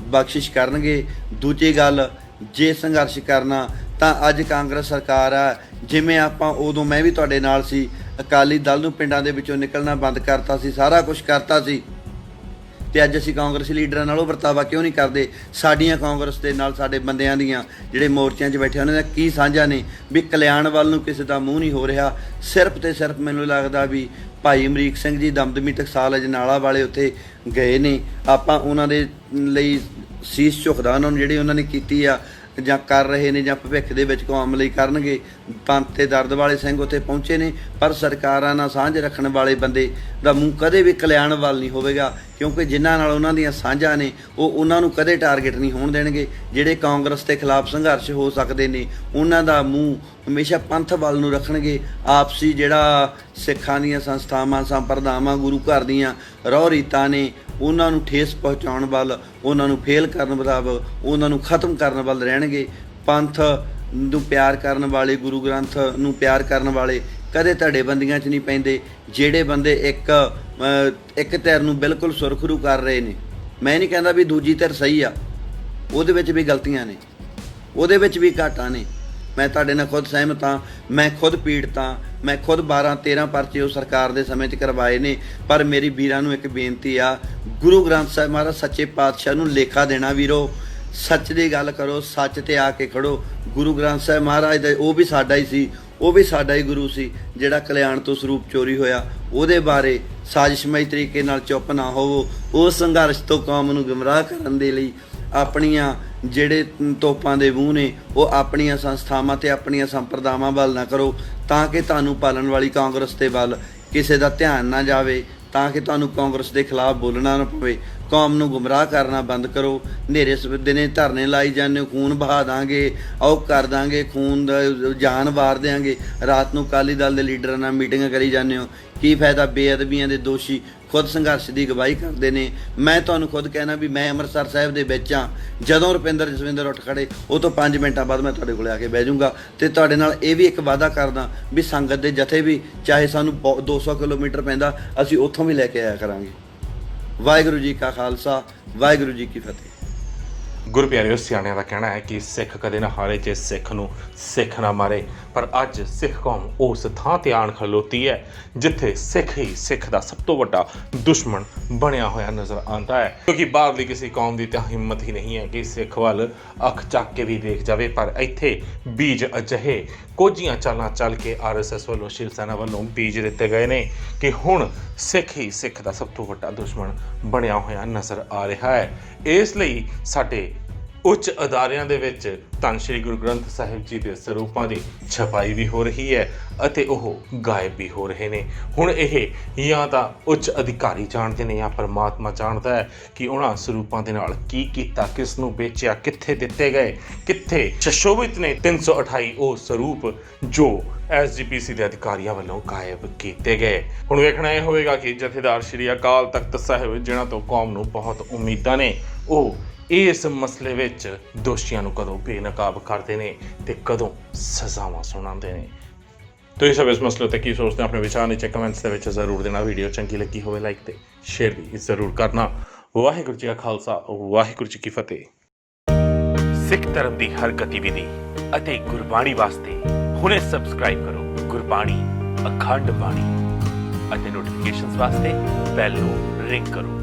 ਬਖਸ਼ਿਸ਼ ਕਰਨਗੇ। ਦੂਜੀ ਗੱਲ, ਜੇ ਸੰਘਰਸ਼ ਕਰਨਾ ਤਾਂ ਅੱਜ ਕਾਂਗਰਸ ਸਰਕਾਰ ਆ। ਜਿਵੇਂ ਆਪਾਂ ਉਦੋਂ, ਮੈਂ ਵੀ ਤੁਹਾਡੇ ਨਾਲ ਸੀ, ਅਕਾਲੀ ਦਲ ਨੂੰ ਪਿੰਡਾਂ ਦੇ ਵਿੱਚੋਂ ਨਿਕਲਣਾ ਬੰਦ ਕਰਤਾ ਸੀ, ਸਾਰਾ ਕੁਝ ਕਰਤਾ ਸੀ, ਤੇ ਅੱਜ ਅਸੀਂ ਕਾਂਗਰਸੀ ਲੀਡਰਾਂ ਨਾਲ ਉਹ ਵਰਤਾਵਾ ਕਿਉਂ ਨਹੀਂ ਕਰਦੇ? ਸਾਡੀਆਂ ਕਾਂਗਰਸ ਦੇ ਨਾਲ ਸਾਡੇ ਬੰਦਿਆਂ ਦੀਆਂ ਜਿਹੜੇ ਮੋਰਚਿਆਂ 'ਚ ਬੈਠੇ ਉਹਨਾਂ ਦਾ ਕੀ ਸਾਂਝਾ ਨੇ? ਵੀ ਕਲਿਆਣ ਵੱਲ ਨੂੰ ਕਿਸੇ ਦਾ ਮੂੰਹ ਨਹੀਂ ਹੋ ਰਿਹਾ। ਸਿਰਫ ਤੇ ਸਿਰਫ ਮੈਨੂੰ ਲੱਗਦਾ ਵੀ ਭਾਈ ਅਮਰੀਕ ਸਿੰਘ ਜੀ ਦਮਦਮੀ ਟਕਸਾਲ ਅਜਨਾਲਾ ਵਾਲੇ ਉੱਥੇ ਗਏ ਨੇ। ਆਪਾਂ ਉਹਨਾਂ ਦੇ ਲਈ ਸੀਸ ਝੁਕਦਾ, ਉਹਨਾਂ ਨੂੰ ਜਿਹੜੀ ਉਹਨਾਂ ਨੇ ਕੀਤੀ ਆ ਜਾਂ ਕਰ ਰਹੇ ਨੇ ਜਾਂ ਭਵਿੱਖ ਦੇ ਵਿੱਚ ਕੌਮ ਲਈ ਕਰਨਗੇ। ਪੰਥ ਤੇ ਦਰਦ ਵਾਲੇ ਸਿੰਘ ਉੱਥੇ ਪਹੁੰਚੇ ਨੇ, ਪਰ ਸਰਕਾਰਾਂ ਨਾਲ ਸਾਂਝ ਰੱਖਣ ਵਾਲੇ ਬੰਦੇ ਦਾ ਮੂੰਹ ਕਦੇ ਵੀ ਕਲਿਆਣ ਵੱਲ ਨਹੀਂ ਹੋਵੇਗਾ, ਕਿਉਂਕਿ ਜਿਨ੍ਹਾਂ ਨਾਲ ਉਹਨਾਂ ਦੀਆਂ ਸਾਂਝਾਂ ਨੇ ਉਹ ਉਹਨਾਂ ਨੂੰ ਕਦੇ ਟਾਰਗੇਟ ਨਹੀਂ ਹੋਣ ਦੇਣਗੇ। ਜਿਹੜੇ ਕਾਂਗਰਸ ਦੇ ਖਿਲਾਫ ਸੰਘਰਸ਼ ਹੋ ਸਕਦੇ ਨੇ ਉਹਨਾਂ ਦਾ ਮੂੰਹ ਹਮੇਸ਼ਾ ਪੰਥ ਵੱਲ ਨੂੰ ਰੱਖਣਗੇ। ਆਪਸੀ ਜਿਹੜਾ ਸਿੱਖਾਂ ਦੀਆਂ ਸੰਸਥਾਵਾਂ, ਸੰਪਰਦਾਵਾਂ, ਗੁਰੂ ਘਰ ਦੀਆਂ ਰਹੁ ਰੀਤਾਂ ਨੇ ਉਹਨਾਂ ਨੂੰ ਠੇਸ ਪਹੁੰਚਾਉਣ ਵੱਲ, ਉਹਨਾਂ ਨੂੰ ਫੇਲ ਕਰਨ ਵੱਲ, ਉਹਨਾਂ ਨੂੰ ਖਤਮ ਕਰਨ ਵੱਲ ਰਹਿਣਗੇ। ਪੰਥ ਨੂੰ ਪਿਆਰ ਕਰਨ ਵਾਲੇ, ਗੁਰੂ ਗ੍ਰੰਥ ਨੂੰ ਪਿਆਰ ਕਰਨ ਵਾਲੇ ਕਦੇ ਧੜੇਬੰਦੀਆਂ 'ਚ ਨਹੀਂ ਪੈਂਦੇ। ਜਿਹੜੇ ਬੰਦੇ ਇੱਕ ਧਿਰ ਨੂੰ ਬਿਲਕੁਲ ਸੁਰਖਰੂ ਕਰ ਰਹੇ ਨੇ, ਮੈਂ ਨਹੀਂ ਕਹਿੰਦਾ ਵੀ ਦੂਜੀ ਧਿਰ ਸਹੀ ਆ, ਉਹਦੇ ਵਿੱਚ ਵੀ ਗਲਤੀਆਂ ਨੇ, ਉਹਦੇ ਵਿੱਚ ਵੀ ਘਾਟਾਂ ਨੇ। ਮੈਂ ਤੁਹਾਡੇ ਨਾਲ ਖੁਦ ਸਹਿਮਤ ਹਾਂ, ਮੈਂ ਖੁਦ ਪੀੜਤ ਹਾਂ, ਮੈਂ ਖੁਦ 12-13 ਪਰਚੇ ਉਹ ਸਰਕਾਰ ਦੇ ਸਮੇਂ 'ਚ ਕਰਵਾਏ ਨੇ। ਪਰ ਮੇਰੀ ਵੀਰਾਂ ਨੂੰ ਇੱਕ ਬੇਨਤੀ ਆ, ਗੁਰੂ ਗ੍ਰੰਥ ਸਾਹਿਬ ਮਹਾਰਾਜ ਸੱਚੇ ਪਾਤਸ਼ਾਹ ਨੂੰ ਲੇਖਾ ਦੇਣਾ ਵੀਰੋ, ਸੱਚ ਦੀ ਗੱਲ ਕਰੋ, ਸੱਚ ਤੇ ਆ ਕੇ ਖੜੋ। ਗੁਰੂ ਗ੍ਰੰਥ ਸਾਹਿਬ ਮਹਾਰਾਜ ਦਾ ਉਹ ਵੀ ਸਾਡਾ ਹੀ ਸੀ, ਉਹ ਵੀ ਸਾਡਾ ਹੀ ਗੁਰੂ ਸੀ ਜਿਹੜਾ ਕਲਿਆਣ ਤੋਂ ਸਰੂਪ ਚੋਰੀ ਹੋਇਆ। ਉਹਦੇ ਬਾਰੇ ਸਾਜ਼ਿਸ਼ਮਈ ਤਰੀਕੇ ਨਾਲ ਚੁੱਪ ਨਾ ਹੋਵੋ। ਉਸ ਸੰਘਰਸ਼ ਤੋਂ ਕੌਮ ਨੂੰ ਗੁੰਮਰਾਹ ਕਰਨ ਦੇ ਲਈ ਆਪਣੀਆਂ ਜਿਹੜੇ ਤੋਪਾਂ ਦੇ ਮੂੰਹ ਨੇ ਉਹ ਆਪਣੀਆਂ ਸੰਸਥਾਵਾਂ ਤੇ ਆਪਣੀਆਂ ਸੰਪਰਦਾਵਾਂ ਵੱਲ ਨਾ ਕਰੋ, ਤਾਂ ਕਿ ਤੁਹਾਨੂੰ ਪਾਲਣ ਵਾਲੀ ਕਾਂਗਰਸ ਦੇ ਵੱਲ ਕਿਸੇ ਦਾ ਧਿਆਨ ਨਾ ਜਾਵੇ, ਤਾਂ ਕਿ ਤੁਹਾਨੂੰ ਕਾਂਗਰਸ ਦੇ ਖਿਲਾਫ ਬੋਲਣਾ ਨਾ ਪਵੇ। ਕੌਮ ਨੂੰ ਗੁੰਮਰਾਹ ਕਰਨਾ ਬੰਦ ਕਰੋ। ਹਨੇਰੇ ਦਿਨੇ ਧਰਨੇ ਲਾਈ ਜਾਂਦੇ ਹੋ, ਖੂਨ ਬਹਾ ਦਾਂਗੇ, ਉਹ ਕਰ ਦਾਂਗੇ, ਖੂਨ ਦਾ ਜਾਨ ਵਾਰ ਦਿਆਂਗੇ। ਰਾਤ ਨੂੰ ਅਕਾਲੀ ਦਲ ਦੇ ਲੀਡਰਾਂ ਨਾਲ ਮੀਟਿੰਗਾਂ ਕਰੀ ਜਾਂਦੇ ਹੋ, ਕੀ ਫਾਇਦਾ? ਬੇਅਦਬੀਆਂ ਦੇ ਦੋਸ਼ੀ ਖੁਦ ਸੰਘਰਸ਼ ਦੀ ਅਗਵਾਈ ਕਰਦੇ ਨੇ। ਮੈਂ ਤੁਹਾਨੂੰ ਖੁਦ ਕਹਿਣਾ ਵੀ ਮੈਂ ਅੰਮ੍ਰਿਤਸਰ ਸਾਹਿਬ ਦੇ ਵਿੱਚ ਹਾਂ, ਜਦੋਂ ਰੁਪਿੰਦਰ ਜਸਵਿੰਦਰ ਉੱਠ ਖੜੇ ਉਹ ਤੋਂ 5 ਮਿੰਟਾਂ ਬਾਅਦ ਮੈਂ ਤੁਹਾਡੇ ਕੋਲ ਆ ਕੇ ਬਹਿ ਜਾਊਂਗਾ। ਤੇ ਤੁਹਾਡੇ ਨਾਲ ਇਹ ਵੀ ਇੱਕ ਵਾਅਦਾ ਕਰਦਾ ਵੀ ਸੰਗਤ ਦੇ ਜਥੇ ਵੀ ਚਾਹੇ ਸਾਨੂੰ 200 ਕਿਲੋਮੀਟਰ ਪੈਂਦਾ, ਅਸੀਂ ਉੱਥੋਂ ਵੀ ਲੈ ਕੇ ਆਇਆ ਕਰਾਂਗੇ। ਵਾਹਿਗੁਰੂ ਜੀ ਕਾ ਖਾਲਸਾ, ਵਾਹਿਗੁਰੂ ਜੀ ਕੀ ਫਤਿਹ। ਗੁਰੂ ਪਿਆਰਿਓ, ਸਿਆਣਿਆਂ ਦਾ ਕਹਿਣਾ ਹੈ ਕਿ ਸਿੱਖ ਕਦੇ ਨਾ ਹਾਰੇ ਜੇ ਸਿੱਖ ਨੂੰ ਸਿੱਖ ਨਾ ਮਾਰੇ। ਪਰ ਅੱਜ ਸਿੱਖ ਕੌਮ ਉਸ ਥਾਂ ਤੇ ਆਣ ਖਲੋਤੀ ਹੈ ਜਿੱਥੇ ਸਿੱਖ ਹੀ ਸਿੱਖ ਦਾ ਸਭ ਤੋਂ ਵੱਡਾ ਦੁਸ਼ਮਣ ਬਣਿਆ ਹੋਇਆ ਨਜ਼ਰ ਆਉਂਦਾ ਹੈ, ਕਿਉਂਕਿ ਬਾਹਰਲੀ ਕਿਸੇ ਕੌਮ ਦੀ ਤਾਂ ਹਿੰਮਤ ਹੀ ਨਹੀਂ ਹੈ ਕਿ ਸਿੱਖ ਵੱਲ ਅੱਖ ਚੱਕ ਕੇ ਵੀ ਦੇਖ ਜਾਵੇ। ਪਰ ਇੱਥੇ ਬੀਜ ਅਜਿਹੇ ਕੋਝੀਆਂ ਚਾਲਾਂ ਚੱਲ ਕੇ RSS ਵੱਲੋਂ, ਸ਼ਿਵ ਸੈਨਾ ਵੱਲੋਂ ਬੀਜ ਦਿੱਤੇ ਗਏ ਨੇ ਕਿ ਹੁਣ ਸਿੱਖ ਹੀ ਸਿੱਖ ਦਾ ਸਭ ਤੋਂ ਵੱਡਾ ਦੁਸ਼ਮਣ ਬਣਿਆ ਹੋਇਆ ਨਜ਼ਰ ਆ ਰਿਹਾ ਹੈ। ਇਸ ਲਈ ਸਾਡੇ ਉੱਚ ਅਦਾਰਿਆਂ ਦੇ ਵਿੱਚ ਧੰਨ ਸ਼੍ਰੀ ਗੁਰੂ ਗ੍ਰੰਥ ਸਾਹਿਬ ਜੀ ਦੇ ਸਰੂਪਾਂ ਦੀ ਛਪਾਈ ਵੀ ਹੋ ਰਹੀ ਹੈ ਅਤੇ ਉਹ ਗਾਇਬ ਵੀ ਹੋ ਰਹੇ ਨੇ। ਹੁਣ ਇਹ ਜਾਂ ਤਾਂ ਉੱਚ ਅਧਿਕਾਰੀ ਜਾਣਦੇ ਨੇ ਜਾਂ ਪਰਮਾਤਮਾ ਜਾਣਦਾ ਹੈ ਕਿ ਉਹਨਾਂ ਸਰੂਪਾਂ ਦੇ ਨਾਲ ਕੀ ਕੀਤਾ, ਕਿਸ ਨੂੰ ਵੇਚਿਆ, ਕਿੱਥੇ ਦਿੱਤੇ ਗਏ, ਕਿੱਥੇ ਸ਼ਸ਼ੋਭਿਤ ਨੇ 328 ਉਹ ਸਰੂਪ ਜੋ SGPC ਦੇ ਅਧਿਕਾਰੀਆਂ ਵੱਲੋਂ ਗਾਇਬ ਕੀਤੇ ਗਏ। ਹੁਣ ਵੇਖਣਾ ਇਹ ਹੋਵੇਗਾ ਕਿ ਜਥੇਦਾਰ ਸ਼੍ਰੀ ਅਕਾਲ ਤਖਤ ਸਾਹਿਬ, ਜਿਨ੍ਹਾਂ ਤੋਂ ਕੌਮ ਨੂੰ ਬਹੁਤ ਉਮੀਦਾਂ ਨੇ, ਉਹ ਇਸ ਮਸਲੇ ਵਿੱਚ ਦੋਸ਼ੀਆਂ ਨੂੰ ਕਦੋਂ ਬੇਨਕਾਬ ਕਰਦੇ ਨੇ ਤੇ ਕਦੋਂ ਸਜ਼ਾਵਾਂ ਸੁਣਾਉਂਦੇ ਨੇ। ਤੁਸੀਂ ਸਭ ਇਸ ਮਸਲੇ ਤੇ ਕੀ ਸੋਚਦੇ ਹੋ? ਆਪਣੇ ਵਿਚਾਰ ਨੀਚੇ ਕਮੈਂਟਸ ਦੇ ਵਿੱਚ ਜ਼ਰੂਰ ਦੇਣਾ। ਵੀਡੀਓ ਚੰਗੀ ਲੱਗੀ ਹੋਵੇ ਲਾਈਕ ਤੇ ਸ਼ੇਅਰ ਵੀ ਜ਼ਰੂਰ ਕਰਨਾ। ਵਾਹਿਗੁਰੂ ਜੀ ਕਾ ਖਾਲਸਾ, ਵਾਹਿਗੁਰੂ ਜੀ ਕੀ ਫਤਿਹ। ਸਿੱਖ ਧਰਮ ਦੀ ਹਰ ਗਤੀਵਿਧੀ ਅਤੇ ਗੁਰਬਾਣੀ ਵਾਸਤੇ ਹੁਣੇ ਸਬਸਕ੍ਰਾਈਬ ਕਰੋ ਗੁਰਬਾਣੀ ਅਖੰਡ ਬਾਣੀ ਅਤੇ ਨੋਟੀਫਿਕੇਸ਼ਨਸ ਵਾਸਤੇ ਬੈਲ ਨੂੰ ਰਿੰਗ ਕਰੋ।